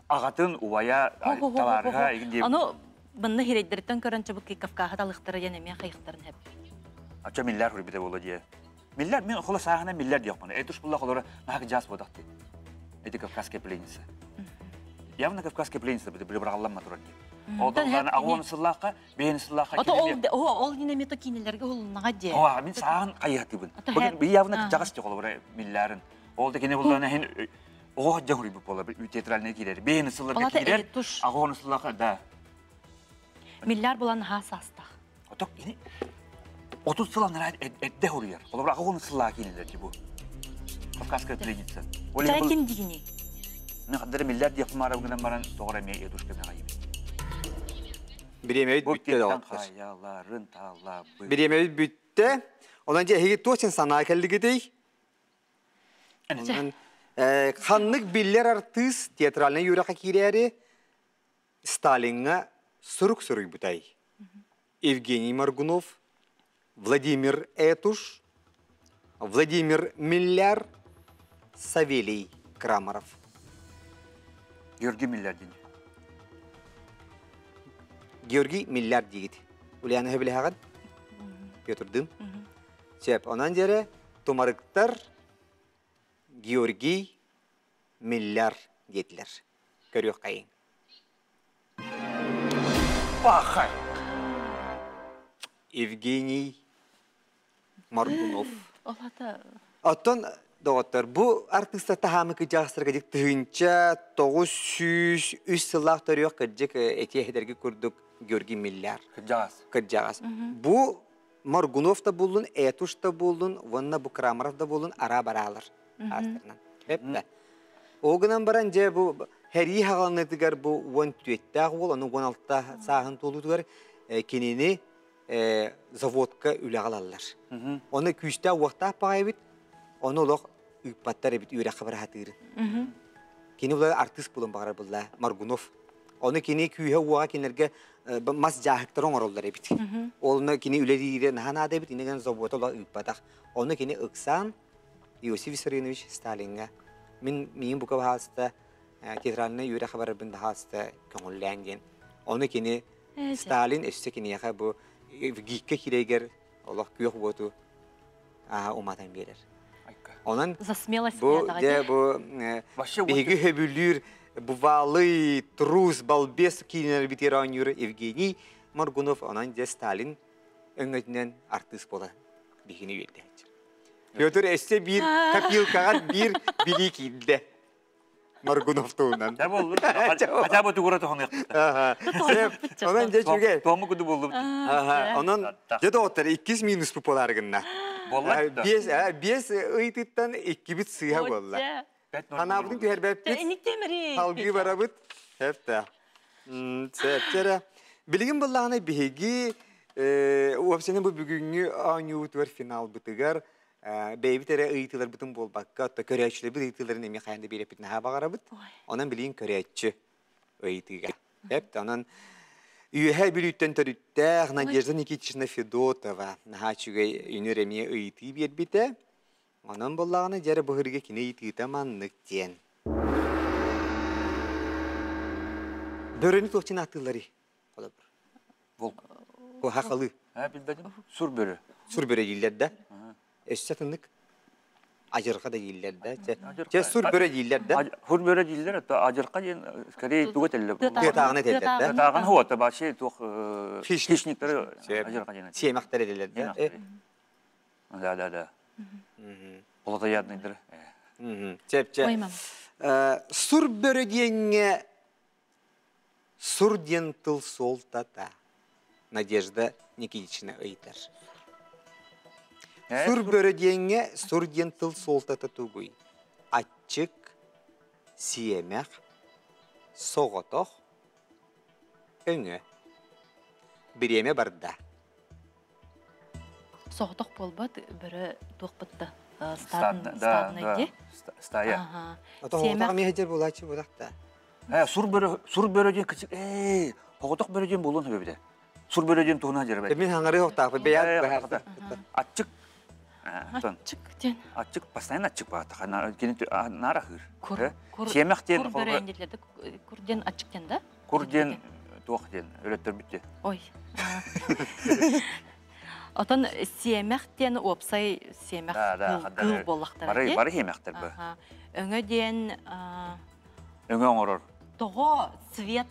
Ağatın uvaya tavarga. Onu bana hireydirten kören çabuk ki Kafka'ya dalıqtara yenemeye kayıkların hep. Açça millar huri bide bolu di. Millar, men xola sahana millar diyor bana. Etuş bulla xolara naha jas bodaktı. Edi Kafkaska playinse. Явно Kafkaska playinse bide bir bırakallanma durardı. Odan ağon sıllaqa, beyin sıllaqa. Ol yine meto kinilerge oluna diye. Min sağın kayıhtı bun. Bugün bir явно jagas diyor xolara milların. Oldu ki ne bullana hen o hacca huri bu bola bir teatraline gider. Beyin sıllaqa gider. Ağon sıllaqa da. Millar bulan hasasta. Otok ini 30 yıllar edde oluyor. Ola bırak onu sıllağa kinilerdi bu. Kafkaska playinse. Çay kim dini? Ne kadar millar diye kumara bugünden baran doğru emeği Etuş kemine kayıp. Bir yemeği bütte de otur. Kayaların talabı. Bir yemeği bütte. Ondan hegi toçin sana kelli gidey. Kanlık biller artist tiyatraline yürek kireri Stalin'a suruk butay. Evgeniy Margunov, Vladimir Etush, Vladimir Millar, Савелий Крамаров. Георгий Миллярдин. Георгий Миллиард дигит. Ульяны хабиле Петрдым. Чеп, онан жере тумарыктар Георгий Миллиард детилер. Көрөк кайын. Пахай. Евгений Маргунов. Олата. Оттон доктор, бу артистта тахамы кыжастырга дик тыгынча 903 сыллах төрөк кыжык этехдерге көрдүк Георгий Миллиард. Кыжагас. Бу Маргунов да булдун, Этуш да булдун, вонна бу Крамаров да булдун, ара баралар. Астырнан. Хепте. Огынан баран же бу хери хагалнытыгар бу 14-таг бол, аны 16-та сагын толутугар кенени заводка үләгалалар. Оны күстә вакытта пагайбит, оны олох үппаттар бит үрә хабар хатыр. Кени булар артист булын багар булла, Маргунов. Оны кени күйе уга кенерге мас жахыктар оңороллар бит. Оны кени үләдире нахана да бит, инеген заводта үппатак. Оны кени ыксан Иосиф Виссарионович Сталинга. Мин бука хаста театральный үрә хабар бинде хаста көңүлләнгән. Оны кени Сталин эссе кени яха бу гикке кирегер Аллах күйөк боту уматан берер. Онан За смелость бу биги хөбүлүр бувалы трус балбес кинер ветераныр Евгений Маргунов онан де Сталин өңөтүнөн артист бола бигини берди. Петр эссе бир копилкага бир били килде. Маргунов туунан. Да болду. Ача бу тугура тоңак. Онан же жүгө. Тому күдү болду. Онан же доктор 2 минус популяргынна. Болла. Бес ыйтыттан 2 бит сыйга болла. Анабдын көрбөп бит. Эниктемери. Алгы барабыт. Хепта. Септера. Билигин боллагына биги опсене бу бүгүнгү анютвер финал битигер бейбитере ыйтылар бутун болбакка та көрөчүлөр бит ыйтыларын эми кайында берип бит наха багарабыт. Онан билигин көрөчү ыйтыга. Хепта анан Үйе билүттен төрүттәр Надежда Никитична Федотова нахачугай үнөреме ыйты бербите. Анан боллагына жары быгырга кине ыйты маннык тен. Бөрөнү тохчун атылары. Бол. О хакалы. Билбедим. Сур бөрө. Сур бөрө дилдерде. Эссетинник ажырка да дилдерде. Же сур бөрө дилдерде. Сур бөрө дилдер, ажырка ден скорее тугателле. Тагына телдерде. Тагын хуата башы тух хищниктер ажырка ден. Семактар эделерде. Да. Олата ядныдыр. Чеп. Сур бөрө денге сур ден тыл солтата. Надежда Никитична ыйтар. Сур бөрөдеңе сур ден тыл солтата тугуй. Ачык, сиемек, соғотоқ, өңі. Биреме барда. Соғотоқ болбат, бірі тоқпытты. Стадын Стая. Отоғотоқ мехедер болачы болақта. Сур бөрөден кычык, соғотоқ бөрөден болуын өбеде. Сур бөрөден туғына жербе. Мен хаңары оқтағы, бейат бәхарда. Ачык. Ачык, постоянно ачык бата. Нарахыр. Кур Семектен бөрөндерлерді курден ачыктен да? Курден тоқтен өлеттер бітті. Ой. Отан семектен опсай семек гыл болақтар. Бары семектер бі. Өңөден Өңө оңорор. тоғы цвет.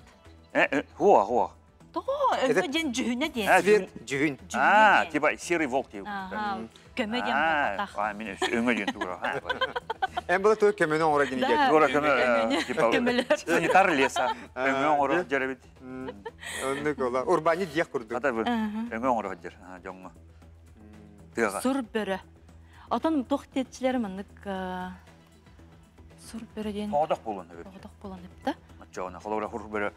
Хуа. Тоғы өңөден жүгіне ден. Цвет, жүгін. Типа серый волк дейм. Көмөден болақтақ. Мен өңөден тура. Әм бұл той көмені оңыра ден екен. Тура көмі. Санитар леса. Өңө оңорор жеребет. Онны кола. Урбани диях курдuk. Ата бір өңө оңорор жер. Жоңма. Сур бөрі. Отан тоқтетчілер мұндық сур бөріден... Тоғдақ болуын. Тоғдақ болуын епті. Жоғына, қолауыра хур бөрі.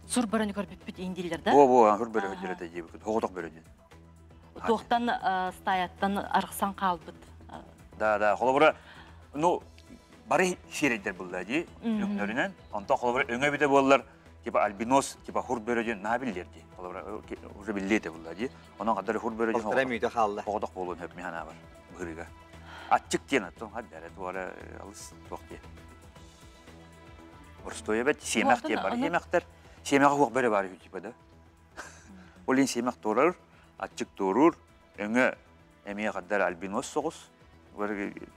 Сур бөріні көрбіп біт ендейлер, да? Хур бөрі жереді жебі. Тоғдақ бөріден. Тоқтан стаяттан арқсан қалбыт. Да, қолауыра, бары серейдер бұлда дей, өңдерінен. Онта қолауыра өңе біте болылар, типа альбинос, типа хур бөріден набілдер дей. Қолауыра уже білдейді бұлда дей. Оның қадары хур бөріден тоғдақ болуын өп механа бар. Бұғырыға. Açık diyen attım. Hadi dere duvara alız tuğ diye. Orstoya bet semek diye var. Semekler. Semek hoğuk böyle var hütipada. Olin semek doğrar. Açık doğurur. Öne emeğe kadar albinos soğuz.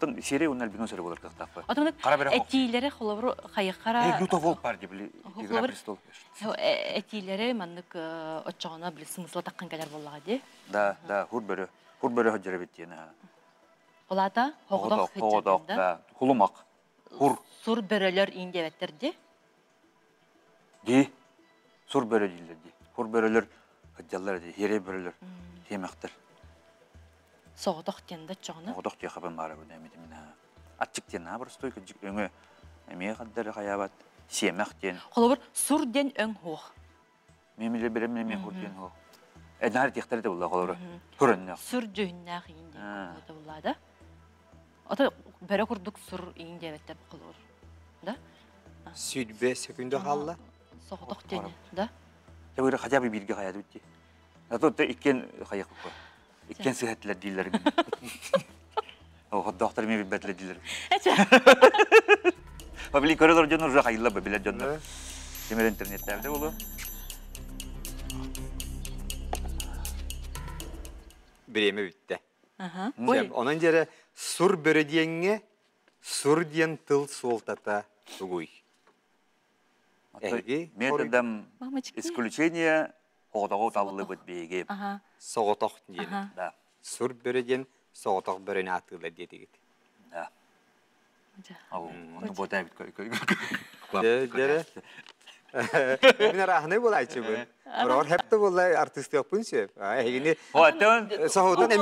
Tın seri onun albinos öyle olur kıhtapı. Adamın etileri xolabru xayıqara. Glutavol var diye bile. Etileri manlık açağına bile sımızla takkan kadar vallahi diye. Da hur böyle hacıra bittiğine. Ola da hoğdok hecirinde. Hulumak. Hur. Sur böreler indi evettirdi. Di. Sur böyle değildir di. Hur böyleler hacılar di. Yere böyleler. Yemektir. Soğudok diyende çoğunu. Soğudok diye haber var bu demedim ha. Açık diyen ha burası toyka öngü. Emeğe kadar hayabat. Semek diyen. Xolabru sur den öng hoğ. Memile berem emeğe hur diyen hoğ. Ednar diyektere de bulla xolabru. Hurun. Sur cühünne indi. O da bulla da. O da bere kurduk sur indi evettir xolabru. Da. Südbe sekünde halla. Soğudok diyene da. Ya böyle hacı bir bilgi hayatı bitti. Zaten de ikken hayat bu. İkken sıhhatler değiller. O doktor mi bir betle değiller. Babili koridor canı uzak hayırla babili canı. Kemer internetlerde olur. Bireme bitti. Oy. Onun yere sur böre diyenge sur diyen tıl soltata tuguy. Методом исключения хоғдағу талылы бұд бейге. Соғытоқ дейін. Да. Сур бөреден соғытоқ бөрені атылы дедігіт. Да. Оны бота бит көй. Дәрі. Мен арахны бұл айтшы бұл. Бірауыр хәпті бұл артисті өкпін сөп. Соғытын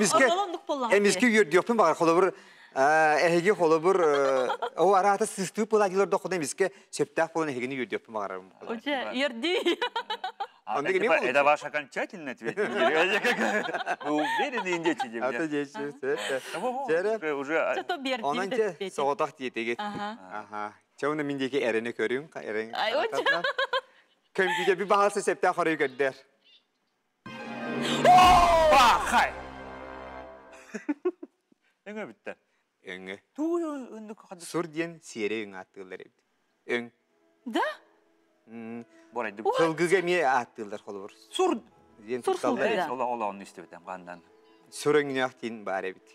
әмеске үйерді өкпін бағар қолы бір Ehegi holu bir o arada sistü pulacılar dokudan biske septah pulun ehegini yürüdüp mağarım. Hoca yerdi. Onda gibi это ваш окончательный ответ. Вы уверены инде чидем? Ата geçti. Уже onun ki soğutak diye git. Aha. Çoğunu mindeki ereni görüyorum. Eren. Ay hoca. Kömküce bir bahalsa septah orayı gönder. Hay. Ne bitti? Öngü. Sur diyen siyere öngü attılar evde. Öng. Da? Kılgıga miye attılar kolubur. Sur. Sur sulda. Ola onu istedim kandan. Sur öngünü attılar bari evde.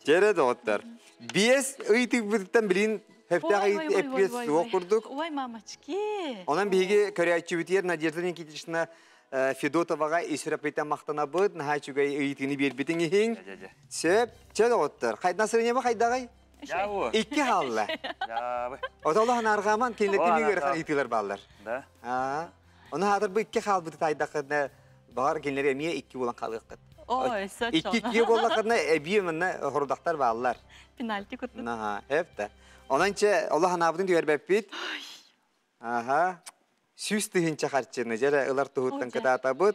Cere doğutlar. Biz ıytık bıdıktan bilin hefta epiyes soğuk kurduk. Oy mamaçki. Ondan bilgi köreyatçı bitiyer. Nadir'den kitişine Fedotova'ga İsrapet'ten maktana bıd, nahay çugay eğitini bir bitin ihin. Sep, çed ottur. Nasıl ne bak haydagay? Yavu. İki halla. Yavu. Otallahın argaman kendilerini görürsen eğitiler bağlar. Da. Ona hadır bu iki hal bıdı haydagay. Bağır kendileri emiye iki olan kalıqtır. Oy, saç ona. İki olaklarına ebiye minne hordaktar bağlar. Penalti kutlu. Naha, hep de. Onanca Allah'ın abidin diyor bepit. Aha. Süs tühün çakarçını, jere ılar tuhuttan kadata bud.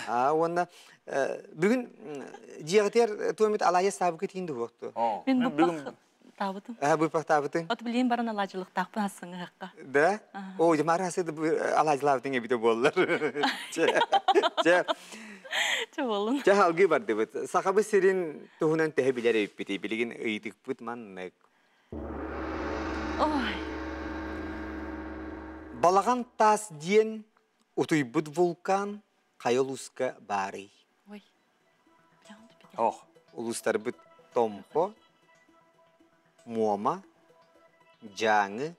Ona bugün ciğer tuğumit alaya sabıkı tindi vakti. Ben bugün tabutum. Bu pak tabutun. Ot bileyim baran alacılık takpın hasını hakka. Da? O jamar hası da alacılıktın gibi bollar. Çoğulun. Halgı vardı bu. Sakabı serin tuhunan tehebiler epiti. Bilgin ıydık bud mannek. Oy. Balagan tas diyen utuybut vulkan kayoluska bari. Oy. Oh. Uluslar but tompo, muama, jangı,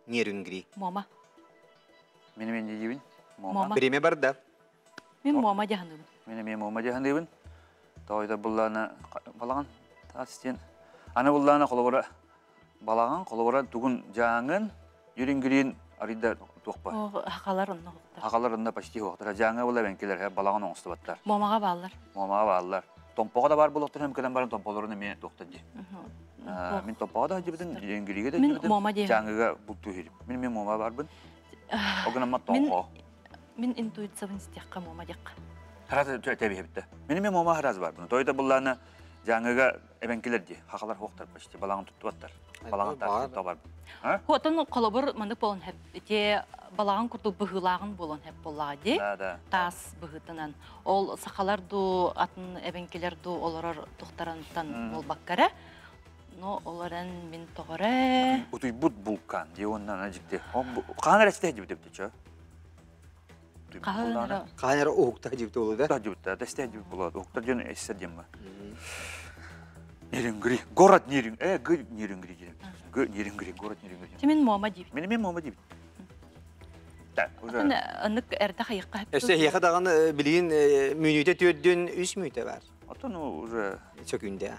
nierungri. Muama. Benim ne diyeyim? Muama. Birime barda. Ben muama jahanım. Benim muama jahanım. Toyda bullana balagan tas diyen. Ana bullana kolabora balagan kolabora tugun jangın yürüngriin arida tuqpa. O hakalar onu hokta. Hakalar onda paşti hokta. Jangı bulla benkeler he balagan oңсты battar. Muamaga bağlar. Muamaga bağlar. Tompoğa da var buluktur hem kadar barın tompolarını men doktadı. Min tompoğa da hacibidin yürüngriige de hacibidin. Jangıga bultu herip. Min muama var bun. O gün amma tompo. Min intuitsiyonun istiyakka muama jakka. Haraz tabi hepte. Min muama haraz var bunu. Toyda bullana jangıga ebenkeler di. Hakalar hoktar paşti balagan tuttu battar. Балаған тартып бар. Хотан колобор мандык болон хеп. Те балаган курду быгылагын болон хеп боллади. Тас быгытынан. Ол сакалар ду атын эбенкелер ду олорор тухтарантан бол баккара. Но олардан мен тогоре. Утуй бут булкан ди оннан ажыкты. Канар эсте деп депчи. Канар оокта жибти болду да? Жибти, эсте деп болот. Оокта жөн эссе демме. Нерингри, город Неринг, Нерингри дирем. Нерингри, город Нерингри. Темен мома дип. Мен мома дип. Так, уже. Аннык эрдэ хайыкка. Эссе яха даган билген мүнүтө төрдөн 3 мүнөтө бар. Атону уже чөкүндө.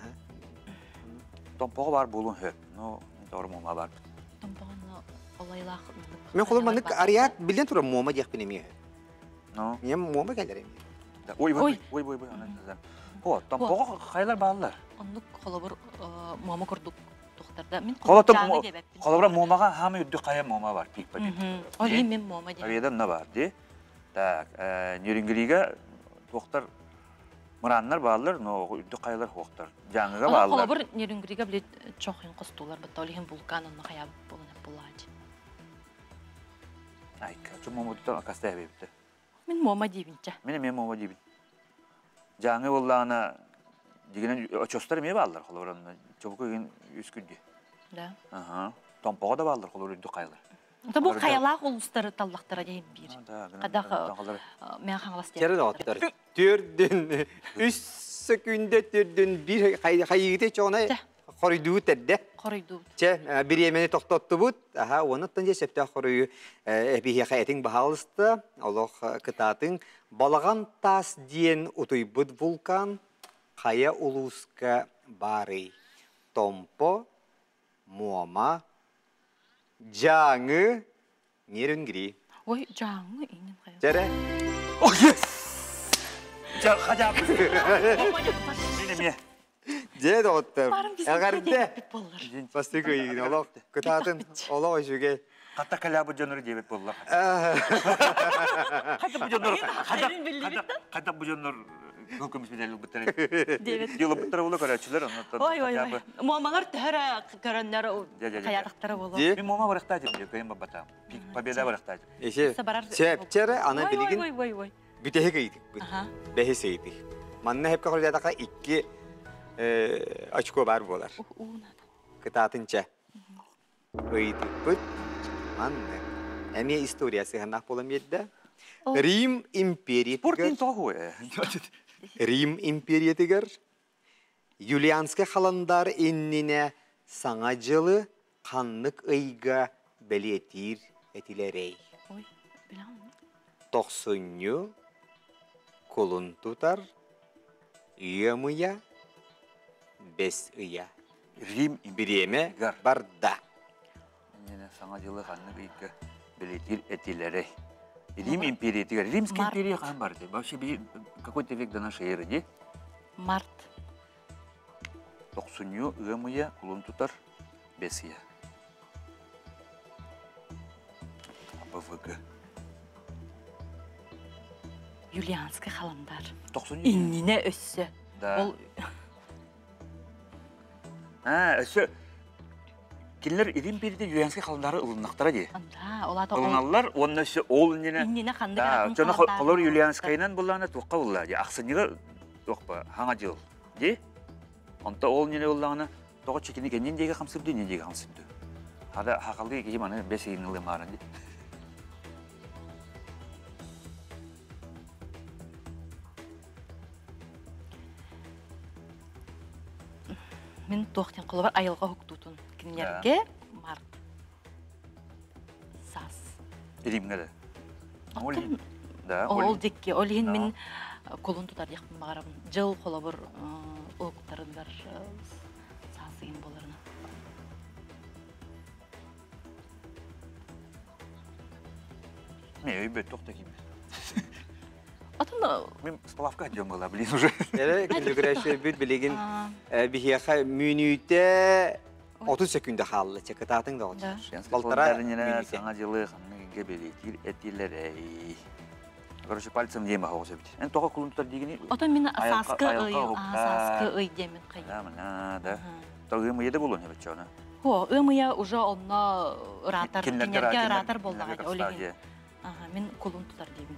Томпого бар болун хөп. Но doğru мома бар. Томпогону олайлак. Мен колумандык арият билген тура мома дип билеме. Но. Мен мома келерем. Ой. Анан. О, томпого кайлар баалар. Аннык колобор мома курдук. Колобра момага хамы үдді қая мома бар, пик бар. Ол мен мома деп. Авиядан на бар, де. Так, Нерингриге тоқтар мұраннар балар, но үдді қаялар тоқтар. Жаңыға балар. Колобор Нерингриге білет чоқын қостулар, бұтта олеген вулкан онына қая болынып болады. Айка, чу мома тұтан акастай бепті. Мен мома дейбінчі. Мен мома дейбін. Жаңы олағына дегенен очостар ме балар, колобранна. Çabuk öğün 100 günde. Da. Aha. Tompoğa da bağlıdır kolor ündü kayılır. Da bu kayalaq ulusları tallaqtara deyim bir. Qadak men xanlas deyim. Kere otlar. Tördün 3 sekünde tördün bir hayıgıda çoğuna koruyduğu tedde. Koruyduğu. Bir yemeni toxtatdı bu. Aha onu tınca septe koruyu bir hayatin bahalısdı. Allah kıtatın balağan tas diyen utuybut vulkan kaya uluska bari. Tompo, Moama, Жаңы, Нерингри. Ой, Жаңы inin kaya. Jere? Oh yes! Hacap. Benim Je doktor. Elgarde. Pasti koyun Allah. Kıtatın Allah aşıge. Hatta kalabı canları cebet bollar. Hatta bu canları. Hatta bu canları. Hükümüz bilerlik bitirir. Evet. Yolu bitirir olur kardeşler anlatan. Oy. Muammalar tehra karanlar kayalıklara olur. Bir muamma bıraktı diyor kayın babatam. Победа bıraktı. Çepçere ana bilgin. Oy. Bütehe giydik. Beheseydik. Manna hep kahırda da iki açık var bolar. Kıtatınca. Giydik bud. Manna. Emiye istoriyası hanah polamiyette. Rim imperiyeti. Portin tohu. Rim imperiyetiger. Yulianska halandar ennine sanacılı kanlık ıyga belirtir etilerey. Oy, bilen mi? Toxsunyu kolun tutar, yamıya, bes iya. Rim biriyeme barda. Yine sanacılı kanlık ıyga belirtir etilerey. Рим империя, Римская империя хан бар. Вообще какой-то век до нашей эры, не? Март. Токсунью, ымыя, кулун тутар, бесия. БВГ. Юлианский халамдар. Токсунью. Иннине өссө. Да. Өссө. Кинлер Рим империяда Юлианский халамдары ылыннактара де. Ылыналар, онна өссө ол иннине. Иннине ханды. Жона колор Юлианскайнан буллана туққа булла. Ақсыныга туқпа, хаңа жыл. Де? Онта ол иннине буллана тоғы чекini кенен деге қамсымды, не деге қамсымды. Хада хақалды кейі маны 5 йылы марын де. Мен тоқтен қолы бар айылға хүктутун. Кинерге март. Сас. Римге де. Ол декке. Ол ең мен қолын тұтар яқпын бағарабын. Жыл қолы бар оқтарын бар сасы ең боларына. Мен өйбет тоқта кеймес. Атында... Мен сплавка жөн бола, білейін уже. Әрі, күнді күрәші бүт білеген бігеға мүніте 30 секунда қалды, чекататын да отыр. Балтара мүніте. Саңа жылы қанныға белетір әтелері. Короче, пальцем деймі қоғысы біт. Ән тоға құлын тұтар дегені... Ата мен асаскы үй демін қайын. Да, да. Тоғы еді болуын ебет жоғына. О, ымыя уже онна ратар, Кинлерге кинлерге ратар, ратар боллага. кинлерге Олеген. кыстаге. Ага, мен кулун тутар деймін.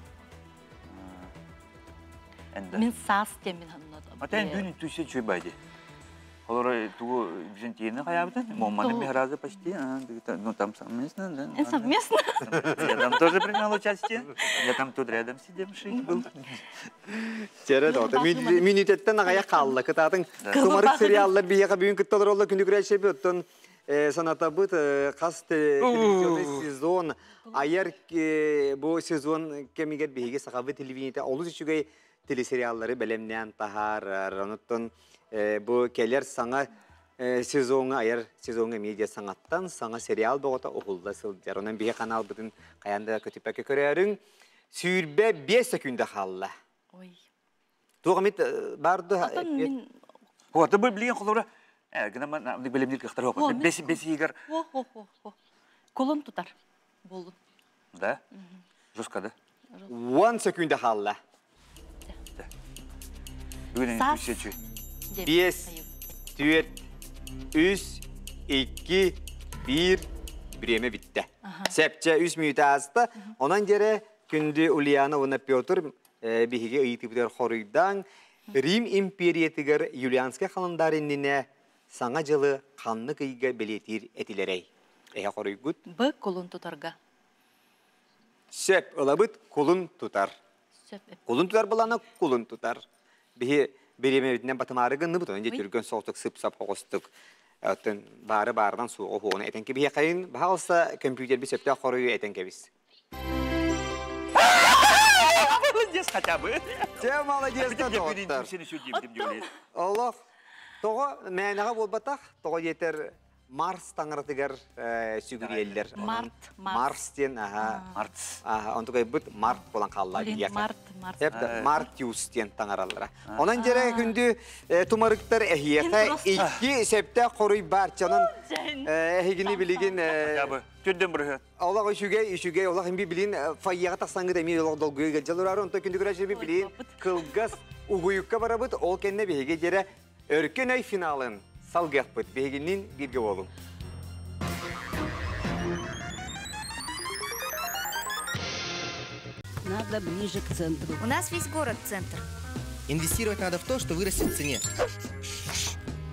Энде. Мен сас демин ханна. Атен бүгін түсе чөй байды. Олар тугу bizim тиені қаябытын. Моманы мехразы почти. Ну там совместно, да? Совместно? Я там тоже принял участие. Я там тут рядом сидевший был. Жарады, ота минутеттен ағая қалды. Кытатын сумарық сериаллар бияға бүгін күтталар олар күнді күрәші бөттін. Саната бұд қас телевизионный сезон. Айар бұл сезон кемегер бейге сақабы телевизионеті. Олыз үшігей телесериаллары бәлемнен тахар, рануттын бұл келер саңа сезонға, айар сезонға медиа саңаттан саңа сериал бұғыта оғылда сылдар. Онан бейге қанал бұдың қаянда көтіпәкі көрерің сүйірбе 5 секунда қалла. Туғамет барды... Ота бұл білген қолыра гына белемдер кықтар оқы. Бес егер... Колон тұтар. Болын. Да? Жұскады? 10 секунда қалла. Бүгінен күшечі. 5, 4, 3, 2, 1, біреме бітті. Сәпче 3 минута азды. Онан жері күнді Ульяна оны Петр бігіге ұйты бұдар қорыйдан Рим империятығыр Юлианская қалындарынніне саңа жылы қанны күйге білетір әтілерей. Әйе қорый күт? Бұ қолын тұтарға. Сөп ұлабыт құлын тұтар. Құлын тұтар боланы құлын тұтар. Бігі беремевітінен батымарығын бұд, önce түрген соқтық сып-сап қоғыстық. Бары-барыдан суғы хоғыны әтенке бігі қайын, бағалса компьютер бір сөпті қорыйы әтенке біз. Молодец хотя бы. Те молодец да тоқтар. Allah, тоғы мәнеға бол батақ, тоғы етер Марс таңыратығар сүгірелдер. Марстен, онтығы бұд Март болан қалла. Мартиустен таңыралыра. Онан жере күнді тұмарықтар әхиеқа 2 септе қорый бар. Чанын әхегіні білеген... Түнден бұрғы. Олақ үшіге, олақ ембі білген файяға тақсаңғы дәмей олақ долгүйі gəlжалыр. Онта күнді күрәші білген қылғас ұғыйыққа бара бұд. Ол кәнне бейге жере өркен өй финалын салғақ бұд. Бейгеннен бірге болу. Надо ближе к центру. У нас весь город центр. Инвестировать надо в то, что вырастет в цене.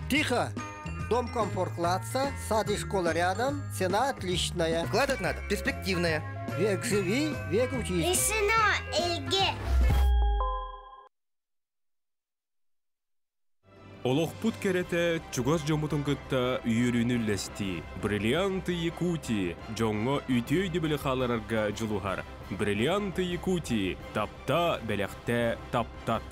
Тихо! Дом комфорт-класса, сад и школа рядом, цена отличная. Вкладывать надо перспективная. Век живи, век учись. Решено, Эльге! Олохпут керете чугас жомутун кытта үйрүнүллести. Бриллианты Якутии. Жоңго үтөйді білі қаларарға жылухар. Бриллианты Якутии. Тапта бәләқті таптат.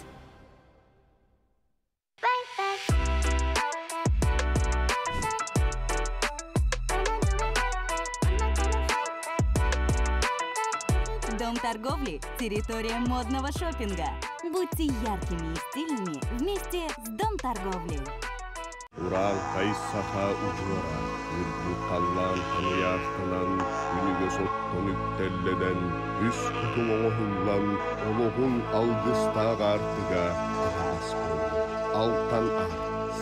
Дом торговли – территория модного шопинга. Будьте яркими и стильными вместе с Дом торговли. Урал кайсаха ужуара. Үрді қаллан таныяқтынан, үніге соттон үктелледен, үс күтің оғылан, олығын алғыстақ артыға, ағас бол. Алтан ар,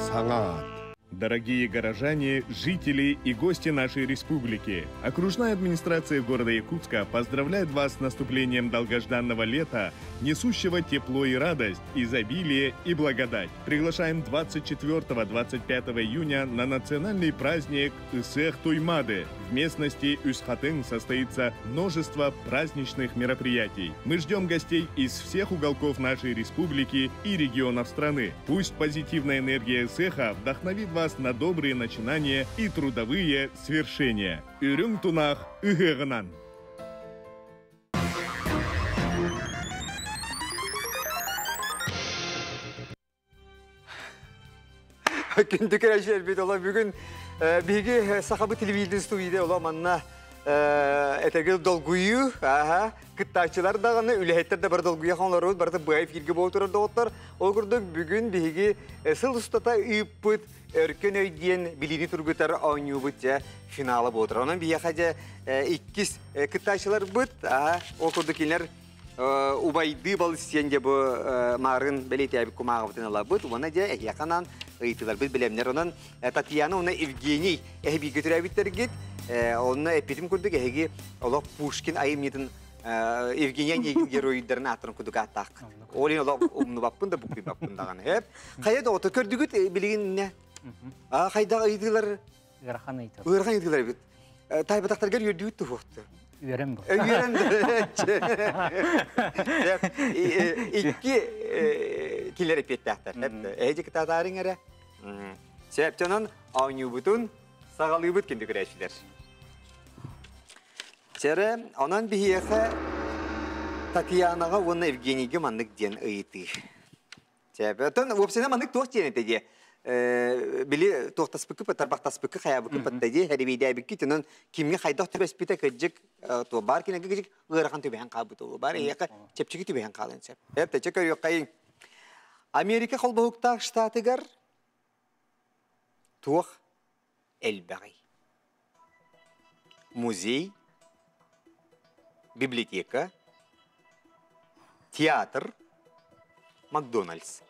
саңат. Дорогие горожане, жители и гости нашей республики, окружная администрация города Якутска поздравляет вас с наступлением долгожданного лета, несущего тепло и радость, изобилие и благодать. Приглашаем 24-25 июня на национальный праздник Исэх Туймады. В местности Үсхатын состоится множество праздничных мероприятий. Мы ждем гостей из всех уголков нашей республики и регионов страны. Пусть позитивная энергия Исэха вдохновит вас на добрые начинания и трудовые свершения. Үрүң тунах ыгыгынан. Күнді көрәшер бет ола бүгін бейге сақабы телевизион студияда ола манна әтергел долгүйі, күттақчылар дағаны, үләйттер де бір долгүйі қанлары өт, барды бұғай фирге болтырыр доғыттар. Ол күрді бүгін бейге сыл ұстата үйіппіт, өркен өйден біліні тұргытар ауыню бұт финалы болтыр. Онан бейге қаja 2 күттақчылар бұт, ол күрді келер убайды бал істен де бұл марын бәлеті әбік күмағы бұтын ала бұт. Оны де яқанан ыйтылар бит билемнер. Онан Татьяна, оны Евгений эһби götürebitter git. Onu epitim kurduk eһги олох Пушкин айымнитин Евгения геройларын атын кудук аттак. Олин олох умну баппын да букпи баппын даган. Хеп. Каяда ото көрдүгүт билигин не? Кайда ыйтылар? Ырхан ыйтылар. Ырхан ыйтылар бит. Тайбатактарга үрдүгүт туфту. Үйрен бұл. Үйрен. İki kiler epеттактар. Эжик татарын эре. Септенен ауну бутун сагалый бут кенди көрәчләр. Чере анан бихиеха Татьянаға оны Евгенийге маннык ден ыйты. Септен вопсена маннык тоқ ден теге. Били тоқтаспыкы тарбақтаспыкы хаябыкы паттади хәрбейдә бикки төнен кимге хайдак төбәспите кәҗик то бар кине кәҗик гырган төбән кабыты бар яка чепчиги төбән калын чеп. Хәп тә чекер юкай. Америка холбохукта штатыгар тух элбәгый. Музей, библиотека, театр, Макдональдс.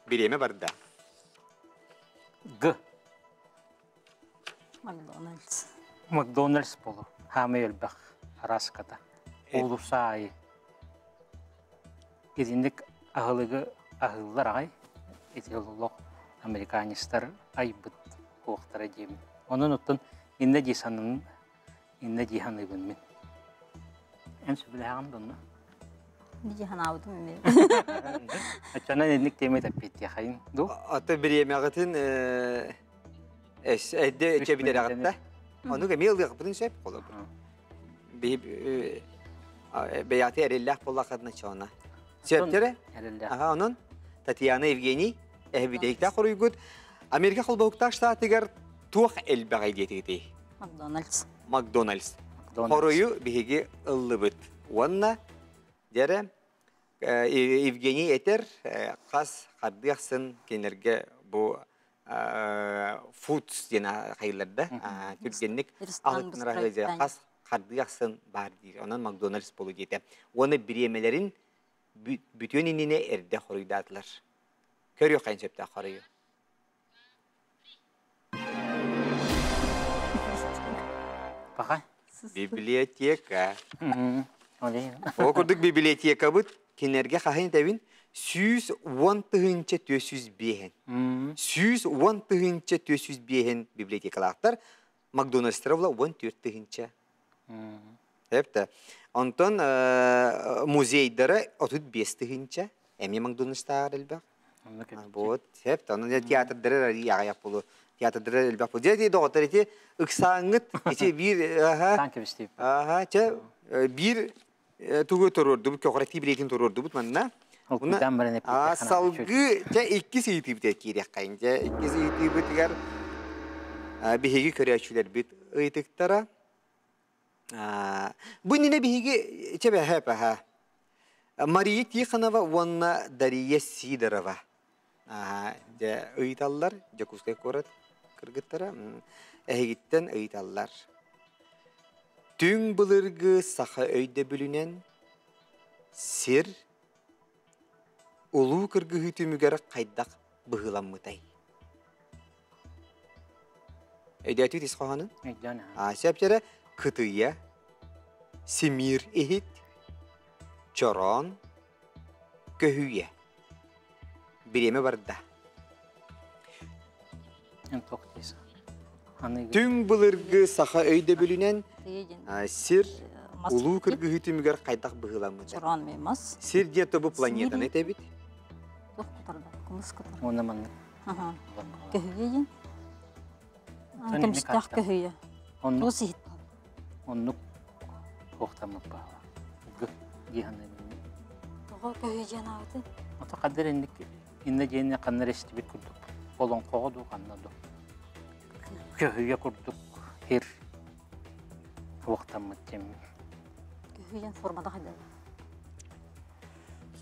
Биреме барда. Г. Макдональдс. Макдональдс болу. Хаме элбәк араската. Улусай. Идиндик агылыгы агыллар ай. Этилолог американистар айбыт оқтара дем. Onun uttun inne jisanın inne jihanı bilmin. En sübülağım donnu. Jihan avdım mı? Açana indik teme tapet ya hayın. Do. Ata bir yemeğatin edde çebiler ağatta. Onu ki miyel yaptın şey olur. Bir beyatı erillah polla kadına çoğuna. Çeptere? Aha onun Tatiana Evgeni ehbideyikta koruygut. Amerika kolbağukta ştatıgar tuğ elbağay diyeti. McDonald's. Koruyu bihigi ıllıbıt. Wanna dere Evgeni eter kas kardiyaksın kenerge bu foods dena hayırlarda Türkiye'lik alıkın rahayacak kas kardiyaksın var diyor. Onun McDonald's bolu gete. Onu biriyemelerin bütün inine erde koruydatlar. Körüyor kayınçepte koruyor. Bakay. Biblioteka. Okuduk biblioteka bud. Kinerge kahın tevin. 110 bihen. 110 bihen bibliotekalar. McDonald's'ta bula 14 hep de. Ondan muzeylere 35 emi McDonald's'ta elbette. Bu hep de. Onun tiyatroları yapılıyor. Tiyatroları elbette. Jadi doktoriti ıksangıt içi bir sanki bir bir tuğu tururdu. Bu kooperatif biletin tururdu bu manna. Salgı iki seyiti bir kirek kayınca iki seyiti bir diğer bihigi körüçüler bit ıytıktara. Bu nine bihigi çebe hep ha. Mariyet yıkanava wanna dariye sidarava. De ıytallar jakuskay korat kırgıttara. Ehigitten ıytallar. Tüm bılırgı saha öyde bölünen sir ulu kırgı hütümügere kaydak bıhılanmıtay. Ödeyatü tiskohanın? Sebçere kıtıya, simir ehit, çoron, köhüye. Bireme barda. Tüm bılırgı saha öyde bölünen sir ulu kırgı hütümügere kaydak bıhılanmıtay. Çoron mıyız? Sir diye bu planeta ne tebit? Yok kutarda, kumuz kutar. Ona manlık. Köhüyeyin. Kemştah köhüye. Onu sihit. Onu koktamı bağlı. Gihanı bilmiyorum. Doğru köhüyeyin ağıdı. Ata kadar inne cennet kanlar işte bir kurduk. Olon koğdu kanladı. Köhüye kurduk. Her koktamı cemil. Köhüyeyin formada kadar.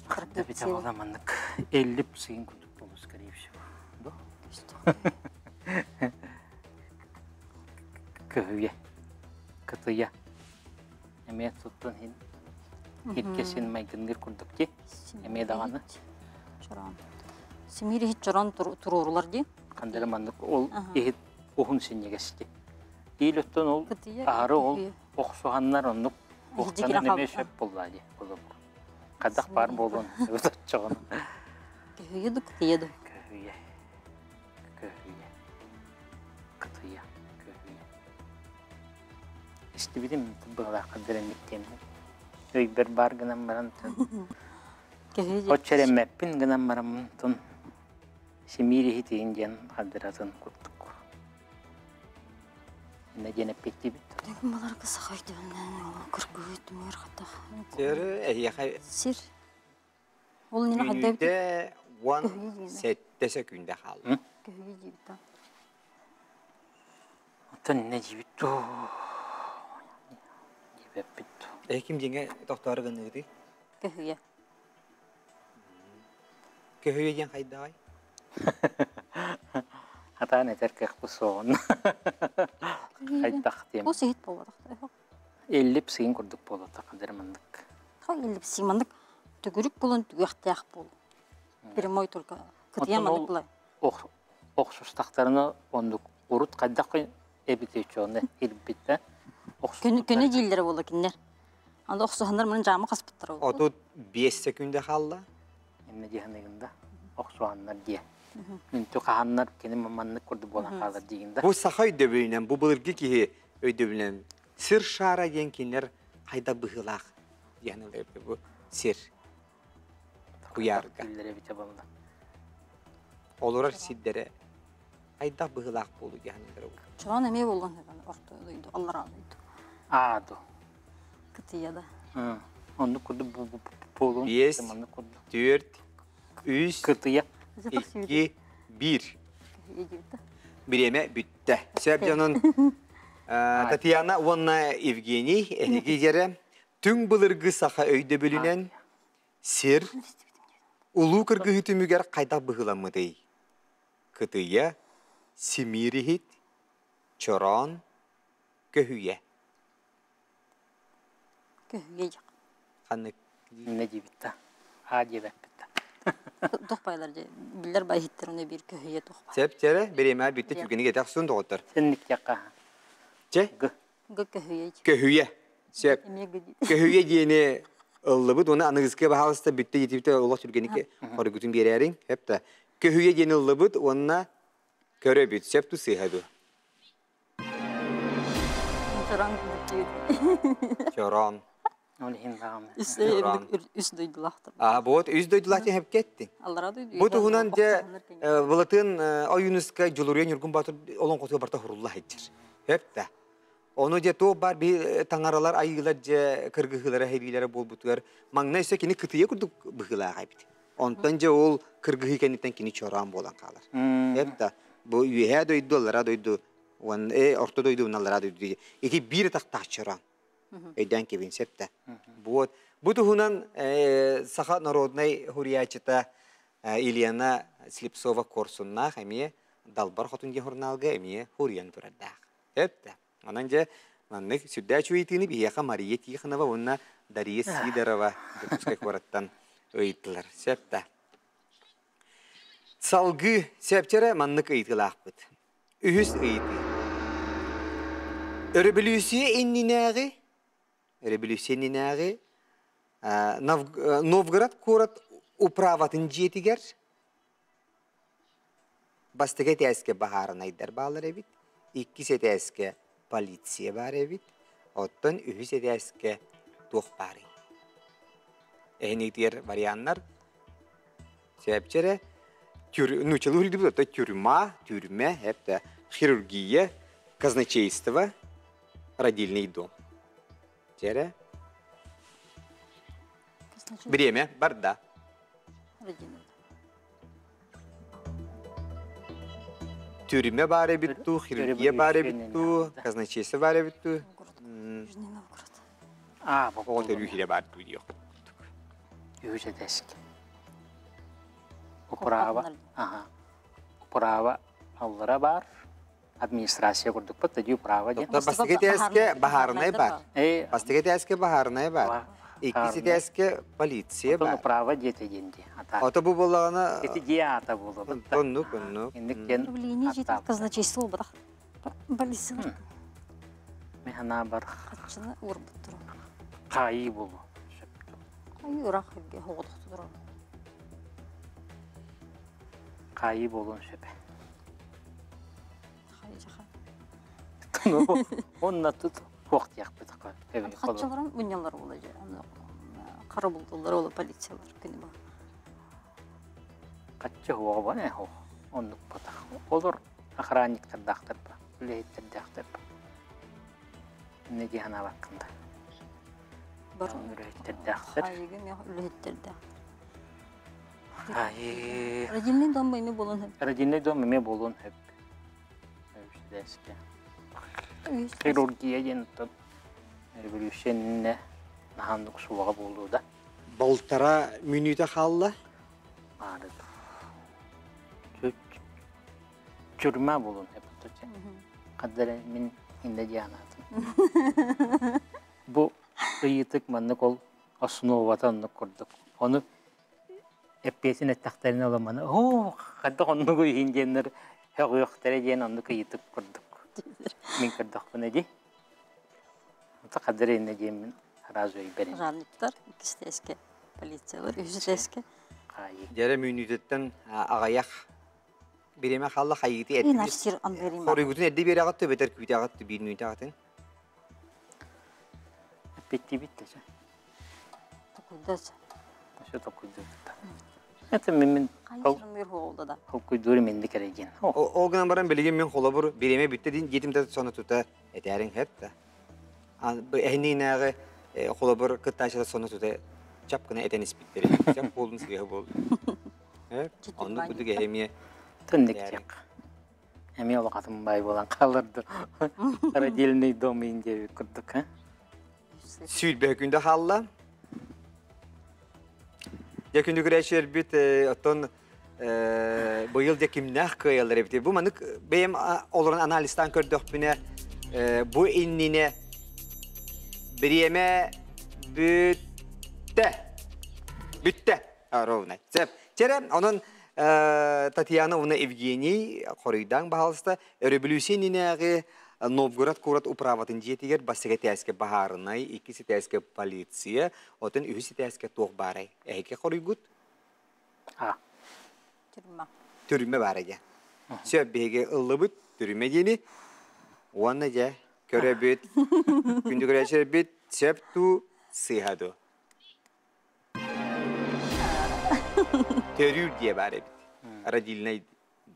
Kadar bir tane zamanlık 50 suyun kurduk buluz garip şey. Do? Köhüye, kıtıya. Emeğe tuttun hin. Herkesin maygındır kurduk ki. Emeğe dağını. Çoron. Семири хит жаран турурулар ди. Кандара мандык ол эхит ohun sinyegesти. İlötten ol ağrı ol oxsuğanlar onu oxsana neme şöp bolladı. Kadak var bolun. Ötçağın. Köhüye duk diyedu. Köhüye. Kıtıya. Köhüye. İşte bilim bıla kaderen gittim. Öy bir bar gınan baran. Köhüye. O çeremeppin gınan baran tun. Simiri hitinjen kadratın kuttuk. Ne gene pekti bit. Bunlar kısa kaydı. Kırkıvit mür hatta. Sir. Ol nina hayda. Günde 17 sekünde kaldı. Köhüye jibita. Atan ne jibito. Jibet bit. Kim jenge doktor gınıydı? Köhüye. Köhüye jen hayday. Hata ne terkek bu son. Haydak diyem. O sehit boladı. 50 psikin kurduk bolu takdir mandık. Ha 50 psikin mandık. Tügürük bulun tügühtiyaq bol. Bir moy tulka. Kıtıya mandık bulay. Oxsustaklarını onduk urut kaddak ebite çoğunda ilbitte. Köne jilleri bola kinler. Anda oxsuhanlar mının camı kaspıttır oldu. O da 5 sekünde kaldı. Emme diyaneginde oxsuhanlar diye. Nüntu kahanlar kendi mamanlık kurdu bolan kalır diyinde. Bu sahay dövünen, bu bılırgı ki ödövünen sır şara yenkinler hayda bıhılaq. Yani bu sir. Kuyarga. Dillere bite balında. Olurar siddere hayda bıhılaq bolu yani. Çoğun emeği bolun. Ortadaydı. Allah razı olsun. Ado. Kıtıya da. Onu kurdu bu bolun. 5, 4, 3, Kıtıya. 2, 1. Bireme bitti. Sebcanın Tatiana Ivановна Evgeniy gecere tüm bılırgı saha öyde bölünen sir ulu kırgı hütümüger kayda bıhılamıdı. Kıtıya simirihit çoran köhüye. Köhüye. Kanık. Ne cibitte. Hadi be. Tohpaylar je biller bay hitterine bir köhüye tohpay. Sebcere bireme bitti Türkiye'ne getek sun doğutur. Senlik yaka. Ce? Köhüye. Köhüye. Seb. Köhüye diyene ıllıbıd onu anıgızke bahalısında bitti yetibite Allah Türkiye'ne horgutun bir yerin hep de köhüye diyene ıllıbıd onunla köre bit. Seb tu sihadu. Çoran Çoran. Onu hindağım. Üst duydulahtır. Bu üst duydulahtır hep gitti. Allara duydu. Bu tuhunan de Balatın ayunuska Joluriyan Yurgun Batır olan kotuya barta hurullah ettir. Hep de. Onu je to bar bir tangaralar ayılar je kırgıhılara hevilere bol butular. Mangna ise kini kıtıya kurduk bıhıla kaybet. Ondan je ol kırgıhı kenitten kini çoran bolan kalır. Hep de. Bu üye doydu, onlara doydu. Orta doydu, onlara doydu. İki bir tak çoran. Öden kevin septe. Bu tuhunan Sakha Narodnay Huriyachita Iliana Slipsova Korsunna emiye dalbar xotunge hurnalga emiye Huriyan turadda. Hep de. Onanca mannek südda çuyitini bir yaka mariyet yıkınava onna dariye siderava depuska korattan öğütler. Septe. Salgı sepçere mannek öğütülakbıt. Ühüs öğütü. Revolüsiye enninagi Revolюционеры Новгород город управатын жетигер бастыга тәске бахарын айдар балар эбит, 2 тәске полиция бар эбит, оттон 3 тәске тух бар. Эхнектер варианттар себепчере нучалу хилдибит, тюрьма, хеп те хирургия, казначейство, родильный дом. Чере. Время, барда. Тюрьме баре битту, хирургия баре битту, казначейство баре битту. Bu da rühile bardu diyor. Yüce desk. Uprava Allara bar. Administrasiya kurduk, da diyor prava. Bastıgete eski baharnay bar. Bastıgete eski baharnay bar. İkisi teske polisiye Ото бар. право дете денди. Ата бу болағына... Эти диата было. Тонну. Управление житель казначейства бадах. Полиция. Механа бар. Качына урбут туру. Кайы болу. Кайы урак хилге хоғыдық туру. Кайы болун шепе. Кайы жақа. Онна тут вақт яқпыдық. Қатшыларым үнялар болы же. Қара бұлдылар олы полициялар күні бар. Қатшы хуға ба не ху? Оннық бұтақ. Олар охранниктер дақтыр ба. Үлейттер дақтыр ба. Не дегена баққында. Үлейттер дақтыр. Қайығы мен үлейттер дақтыр. Қайы... Родильный дом бейме болын хеп. Родильный дом бейме болын хеп. Хирургия жентіп. Революционне нахандық суға болу да. Болтара мүніті қалла? Бары. Түрме болын хеп. Қадыры мен инде жанатын. Бұл ұйытық маннық ол основатанны көрдік. Оны әппесін әттіқтәрін оламаны. Қадық онны көйін женлер әғүйіқтері жен онны ұйытық көрдік. Мен көрдік бұны де. Қадыры инде жен мен разу өйберін. Жанлықтар, ikisi de eski polisiyalar, üçü de eski. Jere münnütetten ağayak bireme xalla xayyiti etdi. Naşir anvereyim. Xorigutun eddi bir ağattı beter küyti ağattı bir münnüte ağatın. Bitti. Tokuydaca. Şu tokuydaca. Ete min Kayırım bir oldu da. Tokuydur mendi keregen. O günden baran bilgin men xolabur bireme bitti din yetimde sonra tuta ederin hep de. Bu ehninağı xolabur kıttaşda sonra tuta çapkına eten ispitleri. Çap boldun size boldu. Evet. Onu bu dige hemiye tındık çak. Hemiye vakatım bay bolan kalırdı. Родильный дом ince kurduk ha. Süydü günde halla. Yakında güreşer bit oton bu yıl kimnah koyalım bit. Bu manık benim olan analizden gördük bine bu innine biriyeme bitti. Ровно. Çerem onun Tatyana ona Evgeniy Koruydan bahalsta Revolüsyoninağı Novgorod Kurat upravatın jetiger basıge teske baharınay ikisi teske polisiya oten ühüsi teske toğbaray. Eke koruygut? Ha. Türüme baraya. Söp bege ıllıbıt türüme yeni. Oanna ja körebit. Gündü güreşer bit söp tu sihado. Terör diye bare bit. Родильный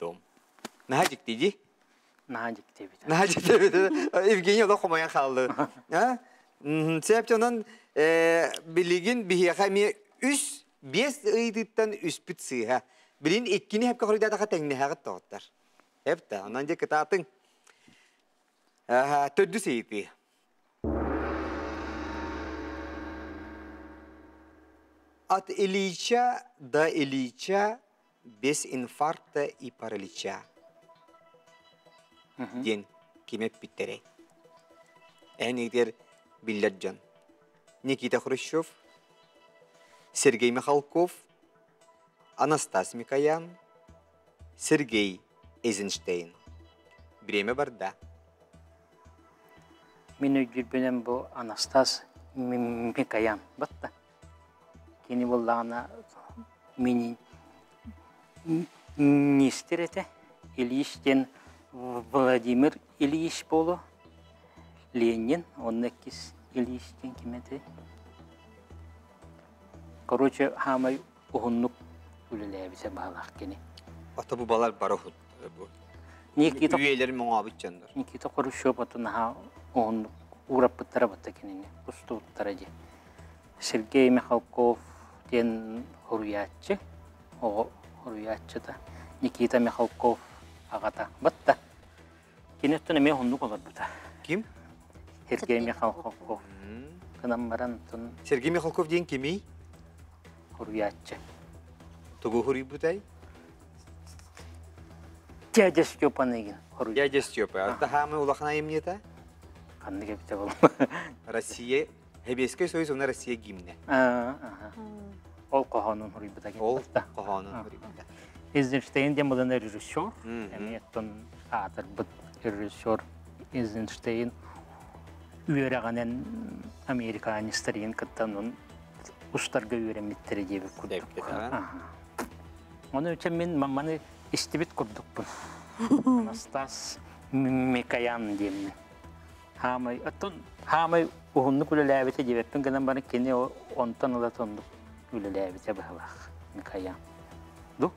дом. Nahacık diye. Nahacık diye bit. Nahacık diye bit. Evgeniy ola kumaya kaldı. Sebep onun bilgin bihiyakami üst beş ıydıktan üst bit sıha. Bilin ikkini hep kahırda da kateng nehagat toğutlar. Hep de ondan önce kıtatın tördü seydi. От Ильича до Ильича без инфаркта и паралича. Ден кимеп биттерей. Әнегдер Билляджан. Никита Хрущев, Сергей Михалков, Анастас Микоян, Сергей Эйзенштейн. Время барда. Мен өйдірбенен бұл Анастас Микоян. Батта. Кені болағына мені нестер еті? Ильичтен Владимир Ильич болу. Ленин, онны кес Ильичтен кеметі. Короче, хамай ұғынлық үліләбісе бағалақ кені. Ата bu balar barahut. Üyeleri muhabit candır. Nikita Khrushchev atına ұғынлық ұғырап бұттара бұtta кенені. Ұсты бұттара же. Сергей Михалков ден Хуруятчы, о Хуруятчыда Никита Михалков ағата батта. Кенеттен мен ұғынлық олар бұта. Ким? Сергей Михалков. Кынам баран тын. Сергей Михалков ден кеми? Хуруятчы. Тугу хури бұтай? Дядя Степан еген. Дядя Степа. Ата хамы улақына емнета? Қанды кепте бол. Россия Хебескай Союз оны Россия гимне. Ол қоғанын хұрибыда кетті. Ол қоғанын хұрибыда. Эйзенштейн де мұдан режиссер. Әметтен атыр бұд режиссер Эйзенштейн үйерағанен американистарин кіттен ұштарға үйереметтері дебі күдіп. Оны өтен мен маманы істебет күрдік бұн. Анастас Микоян деймін. Хамай ұғынны күліләбеті дебеттің гынан бары кені онтан ұлы тондық күліләбеті бағылақ Микоян. Ду?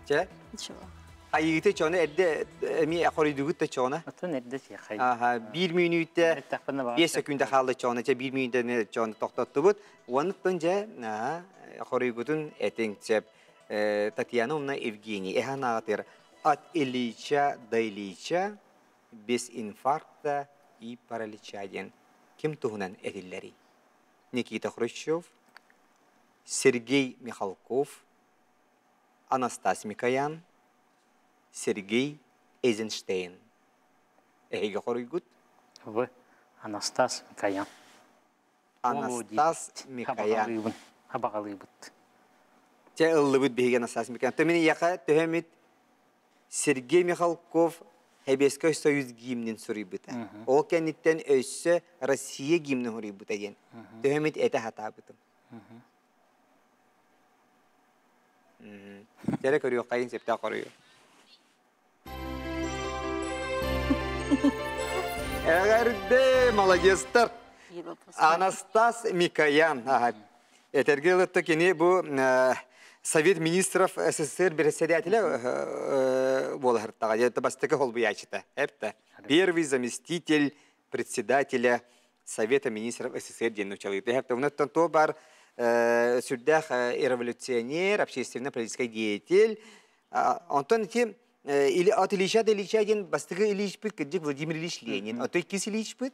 Че? Ayıgıta çoğuna edde mi akori dugut çoğuna. Atın edde şey hayır. Aha 1 minütte 5 sekünde kaldı çoğuna. 1 minütte ne çoğuna toxtattı bud. Onunca akori dugutun etin cep Татьяновна Евгений. Эханатыр от Ильича до Ильича без инфаркта и паралича ден. Ким тугунан этиллери? Никита Хрущев, Сергей Михалков, Анастас Микоян, Сергей Эйзенштейн. Эйге хорыйгут? В Анастас Микоян. Анастас Микоян. Хабагалыбыт. Те ыллыбыт бейген Анастас Микоян. Томини яка төһөмит Сергей Михалков Хебескай Союз гимнин сурыйбыта. Ол кенниттен өссө Россия гимнин сурыйбыта ден. Төһөмит эте хатабытым. Тере көрüyor кайын септе коруyor. Эгерде молодецтер. Анастас Микоян. Этергелетте кени бу Совет министров СССР председателя болхартага. Это бастыгы холбуячыта. Это первый заместитель председателя Совета министров СССР ден учалыйты. Это внутрь то бар судах революционер, общественно-политический деятель. Антон тем или от Ильича до Ильича ден бастыгы Ильич пыт, где Владимир Ильич Ленин. А то кис Ильич пыт?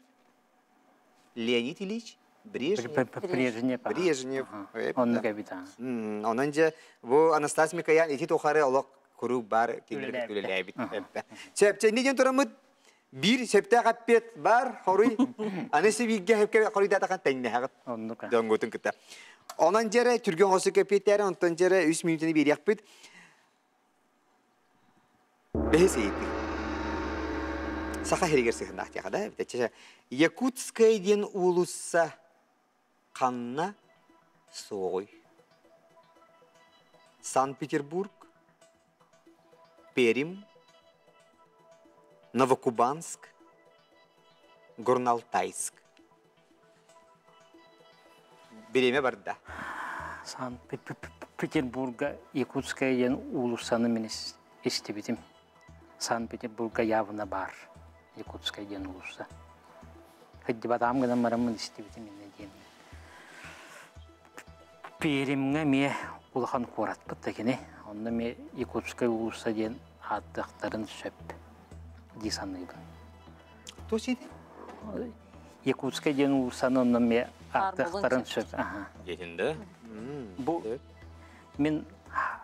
Леонид Ильич Брежнев. Брежнев. Он капитан. Онан же bu Анастас Микоян ити тохары алак куру бар килер күлеләбит. Септе неден турамыт bir septe kapet бар хоруй. Анысы бигге хепке хорыйда таган тәңне хагыт. Дөнгөтүн кытта. Онан жере түргөн осы капеттер онтон жере 3 минутны бир якпыт. Бехесейт. Саха херегерсе хнахтя да? Битече Якутская ден улусса Канна Сой. Санкт-Петербург, Пермь, Новокубанск, Горно-Алтайск. Береме барда. Санкт-Петербурга Якутская ден улуссаны мен истебитим. Санкт-Петербурга явно бар. Якутская ден улусса. Хоть батам гана марамын истебитим мен ден. Перемге ме улахан корат быттакене. Онда ме Якутская улусса ден аттактарын сөп дисаныбын. То сиде? Якутская ден улуссаны онда ме аттактарын сөп. Жетинде? Бу мен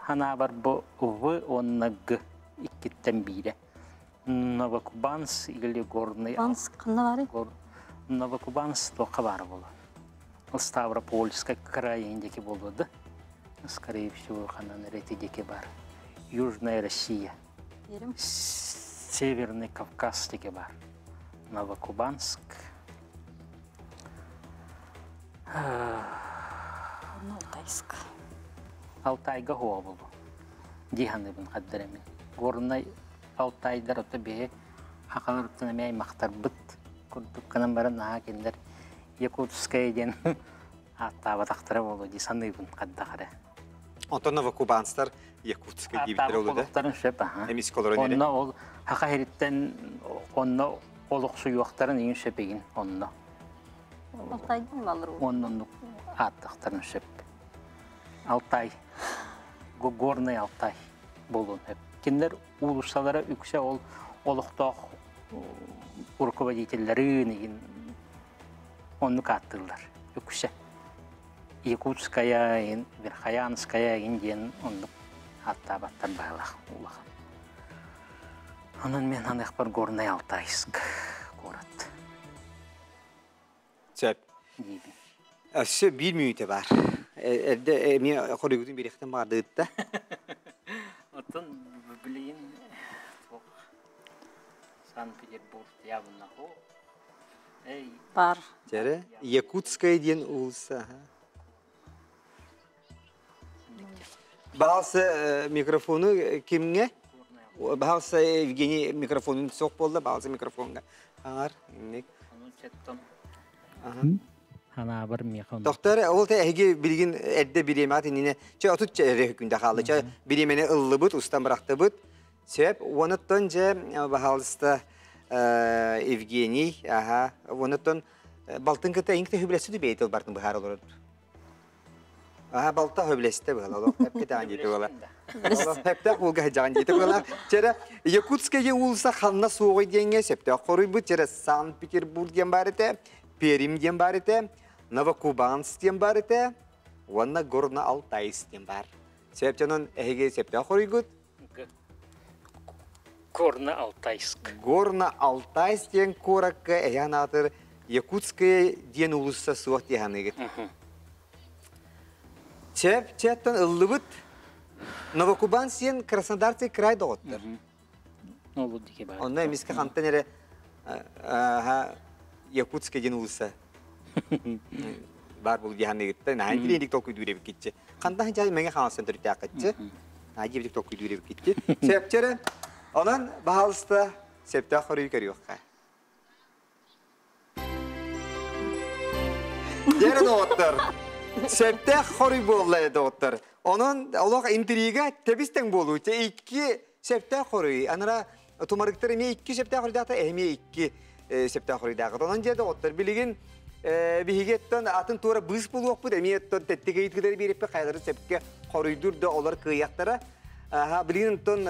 хана бар бу в онна г иккиттен бире. Новокубанск или Горный... Новокубанск тоқа бар болу. Ставропольская краиндеки болу, да? Скорее всего, ханан ретидеки бар. Южная Россия. Северный Кавказ деки бар. Новокубанск. Алтайск. Алтайга хуа болу. Диханыбын қаддаремен. Горный Алтайдар ота бе хакалыртын эмей мактар быт курдук канан барын наha кендер Якутская ден аттаба тактыра болу ди саныбын каддакара. Онтон Новокубанстар Якутская дибитер болу да. Аттабын шеп, Эмис колоронере. Онно ол хака хериттен онно олук суюактарын ийин шепегин онно. Алтайдын балыры. Онно аттактарын шеп. Алтай. Горный Алтай болун хеп. Киндер улуссалары үксе ол олуқтоқ руководителлері неген онны каттылар үксе. Якутская, Верхоянская, Индиен онны Hatta battар бағылақ улахан. Onun men anaq bir Горный Алтайск город. Söp. Söp bir minüte var. Evde mi koruyudun bir ekten vardı da. Otun bilin Санкт-Петербург явно ho. Ey. Бар. Jere Yakutskaya diyen ulsa. Bazı mikrofonu kimge? Bazı Evgeni mikrofonun sok bolda, bazı mikrofonga. Ağır. Onun chatton. Hana bir mikrofon. Doktor, olta ege bilgin edde bilemat inine. Çe otut çere hükümde kaldı. Çe bilemene ıllı bud, ustan bıraktı bud. Sebep onuttan ce bahalsta Evgeni, aha, onuttan baltın kıta inkte hüblesi de beytel bartın bahar olur. Aha balta hüblesi de bahar. Hep de anjeti ola. Hep de olga janjeti ola. Çere Yakutskaya ulsa xanna soğuy denge septe. Qoruy bu çere Sankt Peterburg diyen barete, Perim diyen barete, Novokubansk diyen barete, Vanna Горный Алтайск diyen bar. Sebep canın ege septe qoruy gut. Горный Алтайск. Горный Алтайск diyen korakka eyanatır Yakutskaya diyen ulusa soğuk diyen ege. Sebep çetten ıllıbıt Novokubansk diyen Краснодарский край doğuttur. Ne oldu ki bari? Onda emiske kantan ere Yakutskaya diyen ulusa. Var bul diyen ege. Nahin dilendik tokuy duyurep gitçe. Kantan hicayı menge xanasın türüte akıtçı. Nahin dilendik tokuy duyurep gitçe. Sebep çere onun bahalısında septe xoruyu görüyor. Dere doğuttur. Septe xoruyu boğuladı doğuttur. Onun olaq intriga tebisten bolu. İki septe xoruyu. Anara tumarıktır eme iki septe xoruyu dağıtı. Eme iki septe xoruyu dağıtı. Onun jede doğuttur. Biligin bihigetten atın tuğra bız bulu yok bu. Eme tettege itkileri bir epe kayları sepke xoruydur da olar kıyaklara. Bilgin ton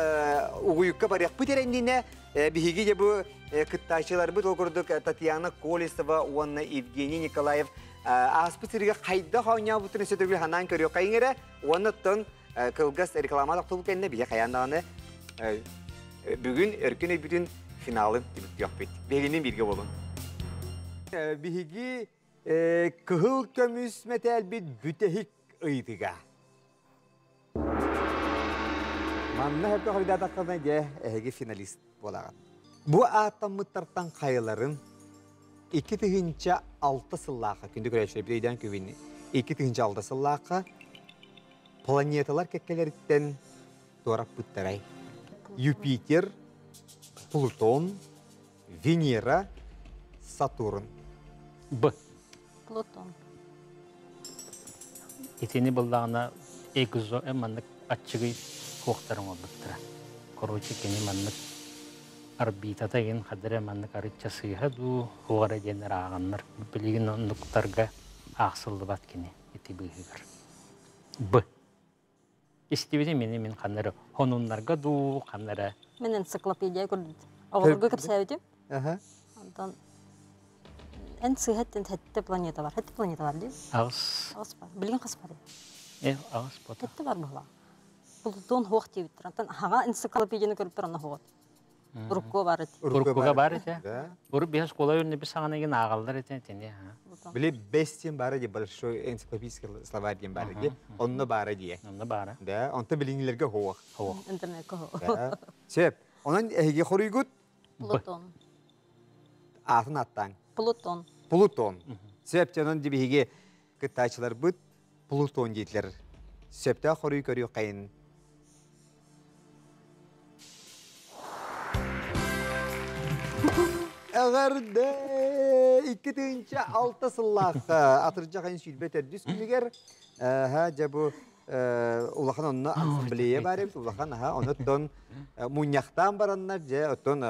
uğuyukka baryak bu terendine bihigi bu kıttaşılar bu tolgurduk Tatiana Kolesova, Vanna Evgeniy Nikolayev aspıtırıga kayda hanya bu tünese tögül hanan körüyor kayıngere Vanna ton kılgaz reklamadak toluk enne biye kayandağını bugün erkene bütün finalın dibit yok bit. Bihiginin bilgi olun. Bihigi kıhıl kömüs metel bit bütehik ıydıga. Manna hep de hoyda takılına ege finalist bolağın. Bu atamıttartan kayıların 2006 sıllaqa, kündü güreşleri bir eyden küvini, 2006 sıllaqa planetalar kekkeleritten doğrap büttaray. Jüpiter, Pluton, Venera, Saturn. B. Pluton. Etini buldağına egzo emanlık açıgı hoqtarım olduqtıra. Koruyucu keni manlık arbitata gen xadire manlık arıçası hadu hoğara jener ağanlar. Biligin onluktarga ağsıldı bat keni eti bıhıgar. B. İstibide men kanları honunlarga du kanları. Men ensiklopediya gördüm. Ağırgı kapsaydım. Ondan en sıhhatten hette planeta var. Hette planeta var değil? Ağız. Ağız var. Bilgin kız var. Ağız bota. Hette var bala. Pluton hoq diye bitirantan haga ensiklopediyani görüp barana hoq. Urukko var eti. Urukkoga var eti. Urup biraz kolay önüne bir sağına gen ağallar eti. Bile bestiyen bara diye большой энциклопедический словарь diyen bara diye. Onunla bara diye. Onunla bara. Da, onunla bilingilerge hoq. Hoq. İnternetke hoq. Sebep, onun ege xoruyu gut? Pluton. Atın attan. Pluton. Pluton. Sebep canın dibi hege kıttaçılar bud Pluton deyitler. Sebepte xoruyu görüyor kayın. Eğer de 2006 sıllaqa atıracak en sülbet erdüs kimiger bu ulaqan onu asambleye barem ulaqan onu ton munyaqtan baranlar je ton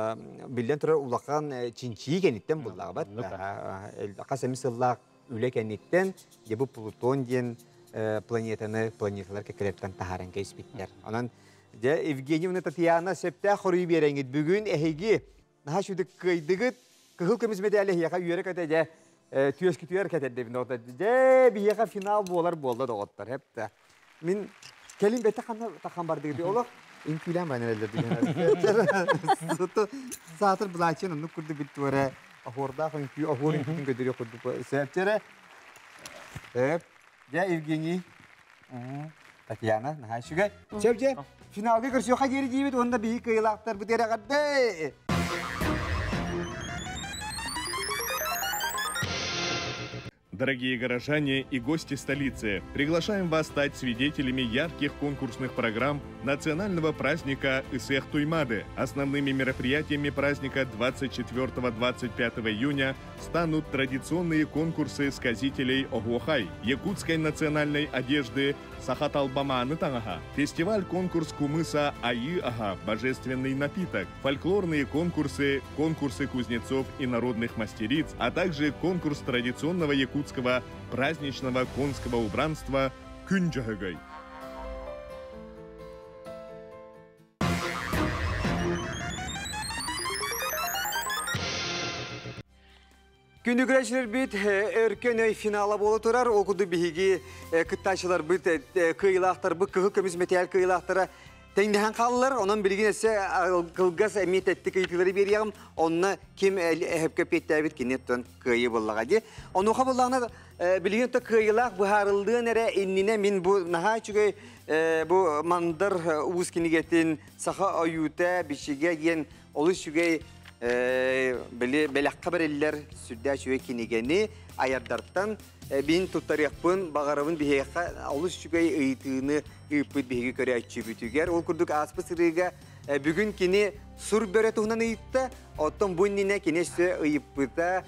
bilden tura ulaqan çinçiyi kenitten bullağı bat qasemi sıllaq üle kenitten bu Pluton diyen planetalar kekelerden taharan kesbitler. Onun je Evgeniy Tatiana septe xoruyu berengit bugün ehigi Naha şudik kıydıgıt, kıhıl kımizmede aleyhi yaka üyerek ötece, tüyeski tüyerek ötede bir nokta. Je bir yaka final boğular boğulda da otlar hep de. Min Kelim bete takan bardı gibi olur. İnkülen ben herhalde diye. Zaten bulaşın onu kurdu bitti oraya. Ahorda çünkü ahorun bütün götürüyor kurdu. Sebepçere. Hep. Ya Evgeni. Tatiana, nah şuga. Sebepçe finalga karşı geri gibi onda bir kıyılaktır bu dere kadar. Дорогие горожане и гости столицы, приглашаем вас стать свидетелями ярких конкурсных программ национального праздника Исех Туймады. Основными мероприятиями праздника 24-25 июня станут традиционные конкурсы сказителей Огуахай, якутской национальной одежды Сахаталбаманы Тангаха, фестиваль-конкурс кумыса Аи-Ага, божественный напиток, фольклорные конкурсы, конкурсы кузнецов и народных мастериц, а также конкурс традиционного якутского праздничного конского убранства Күнжахагай. Күнді күрәшілер бит өркен өй финала болу тұрар. Ол күді бігі күтташылар бит кыйлақтар, бұл күгі көміз метеял кыйлақтары тәңдіған қалылар. Onun білген әсі қылғас әмет әтті кыйтылары берияғым. Онына кем әпке петтәбет кенеттен кыйы болуға де. Оны оға болуғына білген өтті кыйлақ бұхарылдығын әрі еніне мен бұл наға чүгей бұл мандар уыз кенегетін сақа аюта бішіге ген олы чүгей Беләққа бірелілер сүрді шөе кенегені айардартан бейін тұттарияқпын бағарабын бейеққа алыс жүгей ұйтығыны ұйыппыд бейге көрі әтші бүтігер. Ол күрдік аспы сырыға бүгін кені сұр бөрі тұғынан ұйытты, оттан бұнніне кені сөе ұйыппыда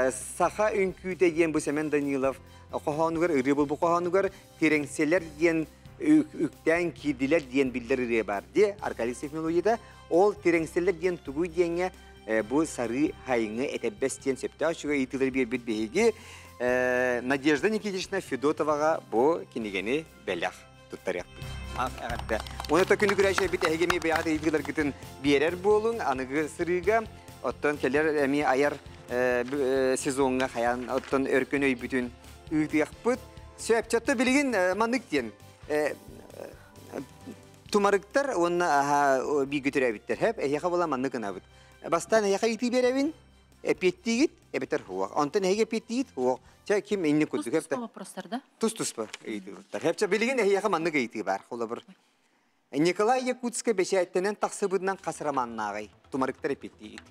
сақа үнкүйді ен бұл Семен Данилов қоғанығыр, үрі бұл қоғанығыр, тереңселер ден үктен кеділер ден білдер үрі бар де, аркалик технологияда. Ол тереңселер ден түгүй денге бұл сары хайыңы әтәббәс ден сөпті ашуға етілер бір бейге Надежда Никитична Федотоваға бұл кенегені бәліғ тұттарияқ бұл. Оны та күні күрәші біт әгеме бәяғды етілер күтін берер болың, анығы сырыға, оттан келер әме аяр сезонға қаян, оттан өркен өй бүтін үйтіяқ бұд. Сөпчатты білген маңық ден. Тумарыктар онна би götürebitter hep ehya bola manны gına bit. Bastan ehya iti berevin epettigit ebeter huwa. Ontan ehya epettigit huwa. Cha kim inni kutu hep ta. Вопростарда? Тус-туспа ититтер. Hepçe bilgen ehya manны ити бар. Хола bir. Николай Якутска бешәйттенен тақсыбыдынан қасыраманнағай. Тумарыктар епеттигит.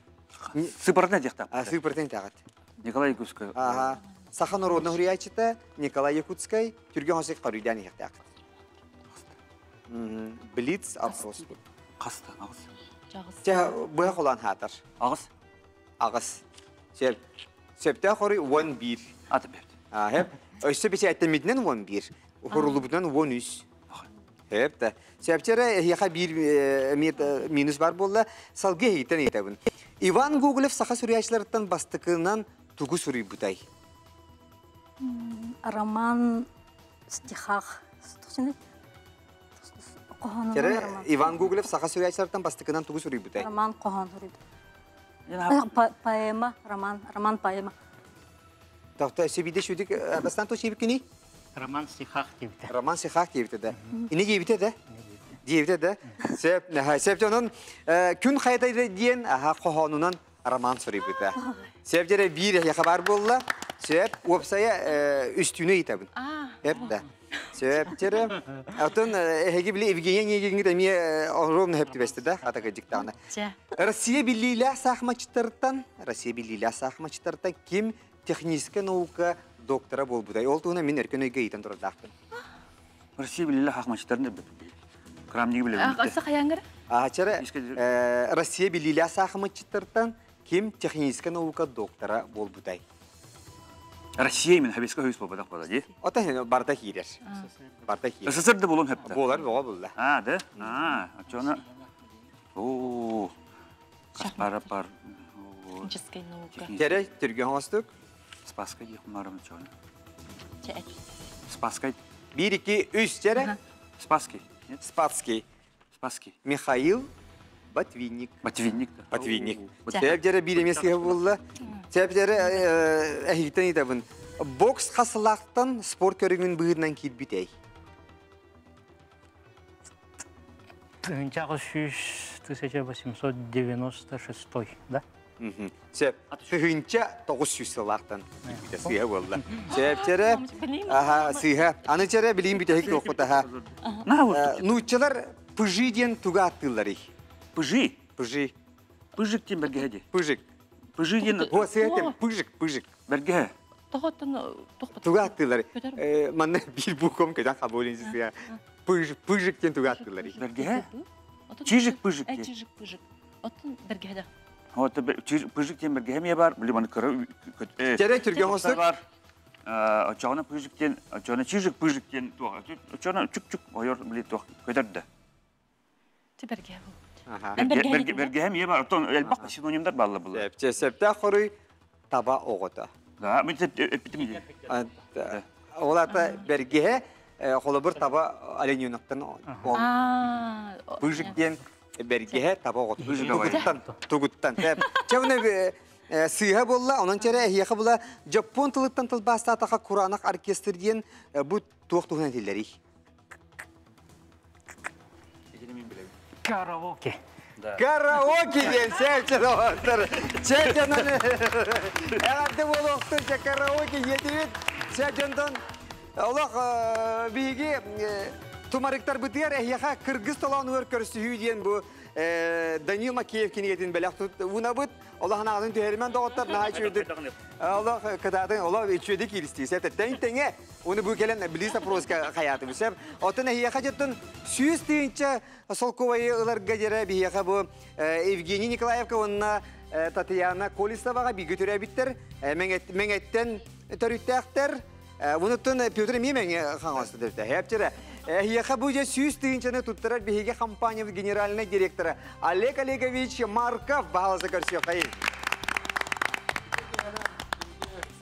Сыпыртен тектап. Сыпыртен тағат. Николай Якутска. Ага. Саха народный хурячита Николай Якутской түрген хосек қаруйдан ехтақ. Блиц опрос. Қаста, ағыз. Жағыз. Бұға қолан хатыр. Ағыз? Ағыз. Сөпті қоры 11. Аты берді. Хеп. Өсі бесе әттемедінен 11. Құрылы бұдан 13. Хеп та. Сөптері еқа бір минус бар болды. Салғы ейтен етабын. Иван Гоголев сақа сүрияшыларыттан бастықынан тұғы сүрей бұтай. Роман стихах. Иван Гоголев сақа сүрияшыларыттан бастықынан тұғы сүрей бұтай. Роман қоған сүрейді. Поэма, роман поэма. Тақты сөбейді шөдік бастан то шебік кені? Роман стихах дейбіті. Роман стихах дейбіті де. Ине дейбіті де? Дейбіті де. Сөпті оның күн қайдайды дейін қоғанынан роман сүрей бұтай. Сөптері бір яқабар болла. Сөп, опсая үстіне етабын. Әпті. Сөптері. Атын әге білі Евгения егеңгі дәме огромны әпті бәсті да, атаға жіктағына. Россия білілі сақмачтардан кем техническая наука доктора бол бұдай. Ол тұғына мен әркен өйге ейтін тұрдақтын. Россия білілі сақмачтарын әбді. Крамнегі білі білді. Асы қаяңыр? Россия білілі сақмачтардан кем техническая наука доктора бол бұдай. Россия мен хабесқа хөйс бол бұдақ болады, де? Ота барда хейдер. СССР-ді болуым әпті? Болар, болар. Да? Отчона... Ооо... Қаспара бар... Техническая наука. Тере, түрген хостық? Спаскай дейхім марым, отчона. Чәт. Спаскай. 1-2-3 тере? Спаский. Спаский. Михаил Ботвинник. Ботвинник, да. Ботвинник. Сөптері бір емеске болды. Сөптері әйттен етабын. Бокс қасылақтан спорт көрігінің бұғырынан кейт бітей. 1896, да? Сеп, сыгынча 900 сылақтан сыйа болды. Сеп, чере, сыйа. Аны чере білейін бітехік тоқыта. Нучылар пыжи ден туға аттылары. Пыжи? Пыжи. Пыжик тем бергеде. Пыжик. Пыжи ден... О, сыйатем, пыжик. Берге. Туға аттылары. Манна бір бұқым көйдан қаболинсіз сыйа. Пыжик ден туға аттылары. Берге? Чижик пыжик ден. Чижик пыжик. Отын бергеде. Вот пыжик тем берге hem var. Bilip onu kırı... Çere Türkiye olsun. Var. Açağına pıjik den, açağına çижик pıjik den. Açağına çuk oyor bilip tuğ. Kötürdü. Berge bu. Berge hem var. Oton elbak sinonimler bağlı bu. Septe xoruy taba oğuta. Da, ben bitim. Ola da berge xolabır taba alenyonaktan. Pıjik den berge taba oğuta. Tuguttan. Çevne sıyha bolla, onun çere ehiyaka bolla Japon tılıktan tılbasta atağa Kur'anak orkestr diyen bu tuğtuğuna dilleri. Karaoke. Karaoke diyen sevçen oğuzlar. Sevçen onu. Eğerde bol oğuzlar karaoke yedivit. Sevçen'den Allah bilgi tumarıktar bitiyor ehiyaka Kırgız tolan örkörüsü diyen bu Danil Makiyevkin yetin belak tut. Buna bit Allah'ın ağzını tüherimen doğutlar. Naha içirdik. Allah kadadın. Allah içirdik ilistiyse. Tenge. Onu bu gelen bilirse proska hayatı bir sebep. Otun ehiyaka cidden süyüz deyince sol kovayı ılar gacere bir ehiyaka bu Evgeniy Nikolaevka onunla Tatiana Kolisova'ga bir götüre bitter. Men etten törüttekter. Bunun Piotr Mimen kanıstı hepçere. Ehiyaka bu je süyüz deyince tutturar bir ehiyaka kampanya generaline direktörü Oleg Olegovich Markov bağlısı karşıya kayın.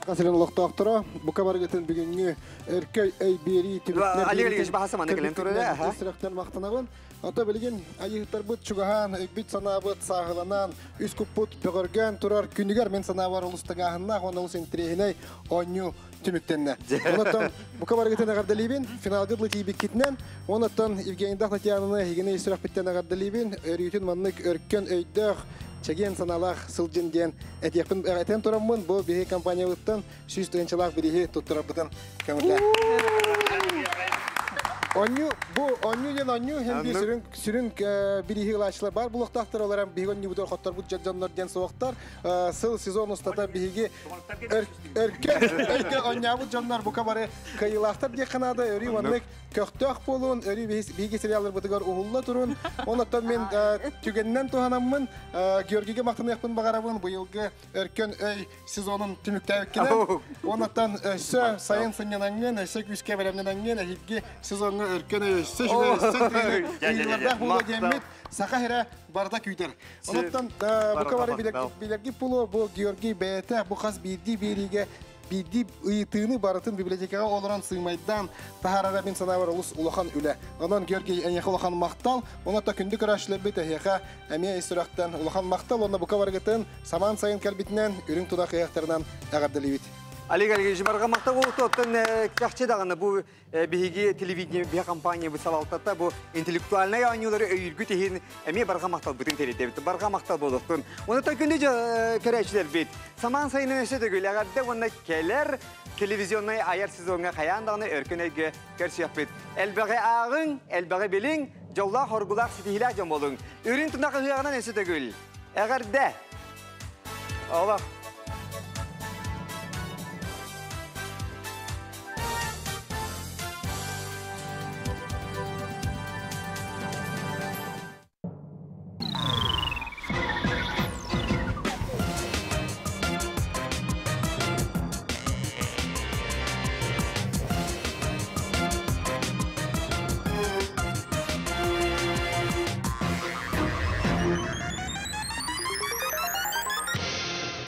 Kasırın uluqtaqtıra, bu kabar geten bugünkü erkey eyberi tibetler... Ali Aliyeş bahasa manı gelen turada. Sıraktan maqtanağın. Ata bilgin, ayıqtar bıt çugahan, bit sanabıt sağılanan, üst kuput pögörgen turar kündüger men sanavar ulustağahınna, onulus intrihine onyu tümüktenne. Onatan bu kabar geten agardalibin, finalgıdlı tibik kitnen, onatan Evgeniy Daxnatyanını higine sırak bitten agardalibin, örüytün manlık örkken öydöğ, Çegen sanalaq sılcın diyen etiyakpın eten turamın bu bihi kampanyalıktan süz tuyunçalaq birihi tutturabıdan kömürler. Onyu diyen onyu hem bir sürün birihi ılaşılar var. Buluqtaqtar olarak bihi onyu budur xottar bu canlar diyen soğuktar. Sıl sezon ustada bihi erke onyavu canlar bu kabarı kayılaqtar diye kanada örü vanlık köktök bolun, örü bihi seriyalar budugar uhulla turun. Onattan men tügenden tuhanamın Georgi'ge maqtını yapın bağarabın bu yılgı örken öy sezonun tümüktəvikkinen. Onattan sayın sınyanangen, ösek üske veremlenengen, ehilgi sezonu örken öy ösek yıllarda bulu gemmit Sakahira barda küyter. Onattan bu kabarı bilirgi pulu bu Georgi beyete bu khas bildi birige bildi ıyıtığını baratın bibliotekaga olaran sığmaydan taharara bin sanavar ulus ulakan üle. Ondan Georgi en yakı ulakan maqtal, ona da kündük araşlar bete yaka emiye istiraqtan ulakan maqtal, onda bu kabargıtın saman sayın kalbitinden ürün tuda kıyaklarından ağardalivit. Ali Aliyeş barga maqtal oldu, otun kakçı dağını bu bihigi televizyonu bir kampanya bu salaltatta bu intellektualına yanıyorları örgüt ehin emiye barga maqtal bütün televizyon barga maqtal bolduktun. Onu da kündüce kereçler bit. Saman sayının esete gölagerde onda keler televizyonuna ayar sezonuna kayan dağını örkünege kerşiyap bit. Elbağe ağın, elbağe bilin, jolla horgulaq sitihila jom olun. Ürün tınaq hıyağına esete göl. Eğer de Allah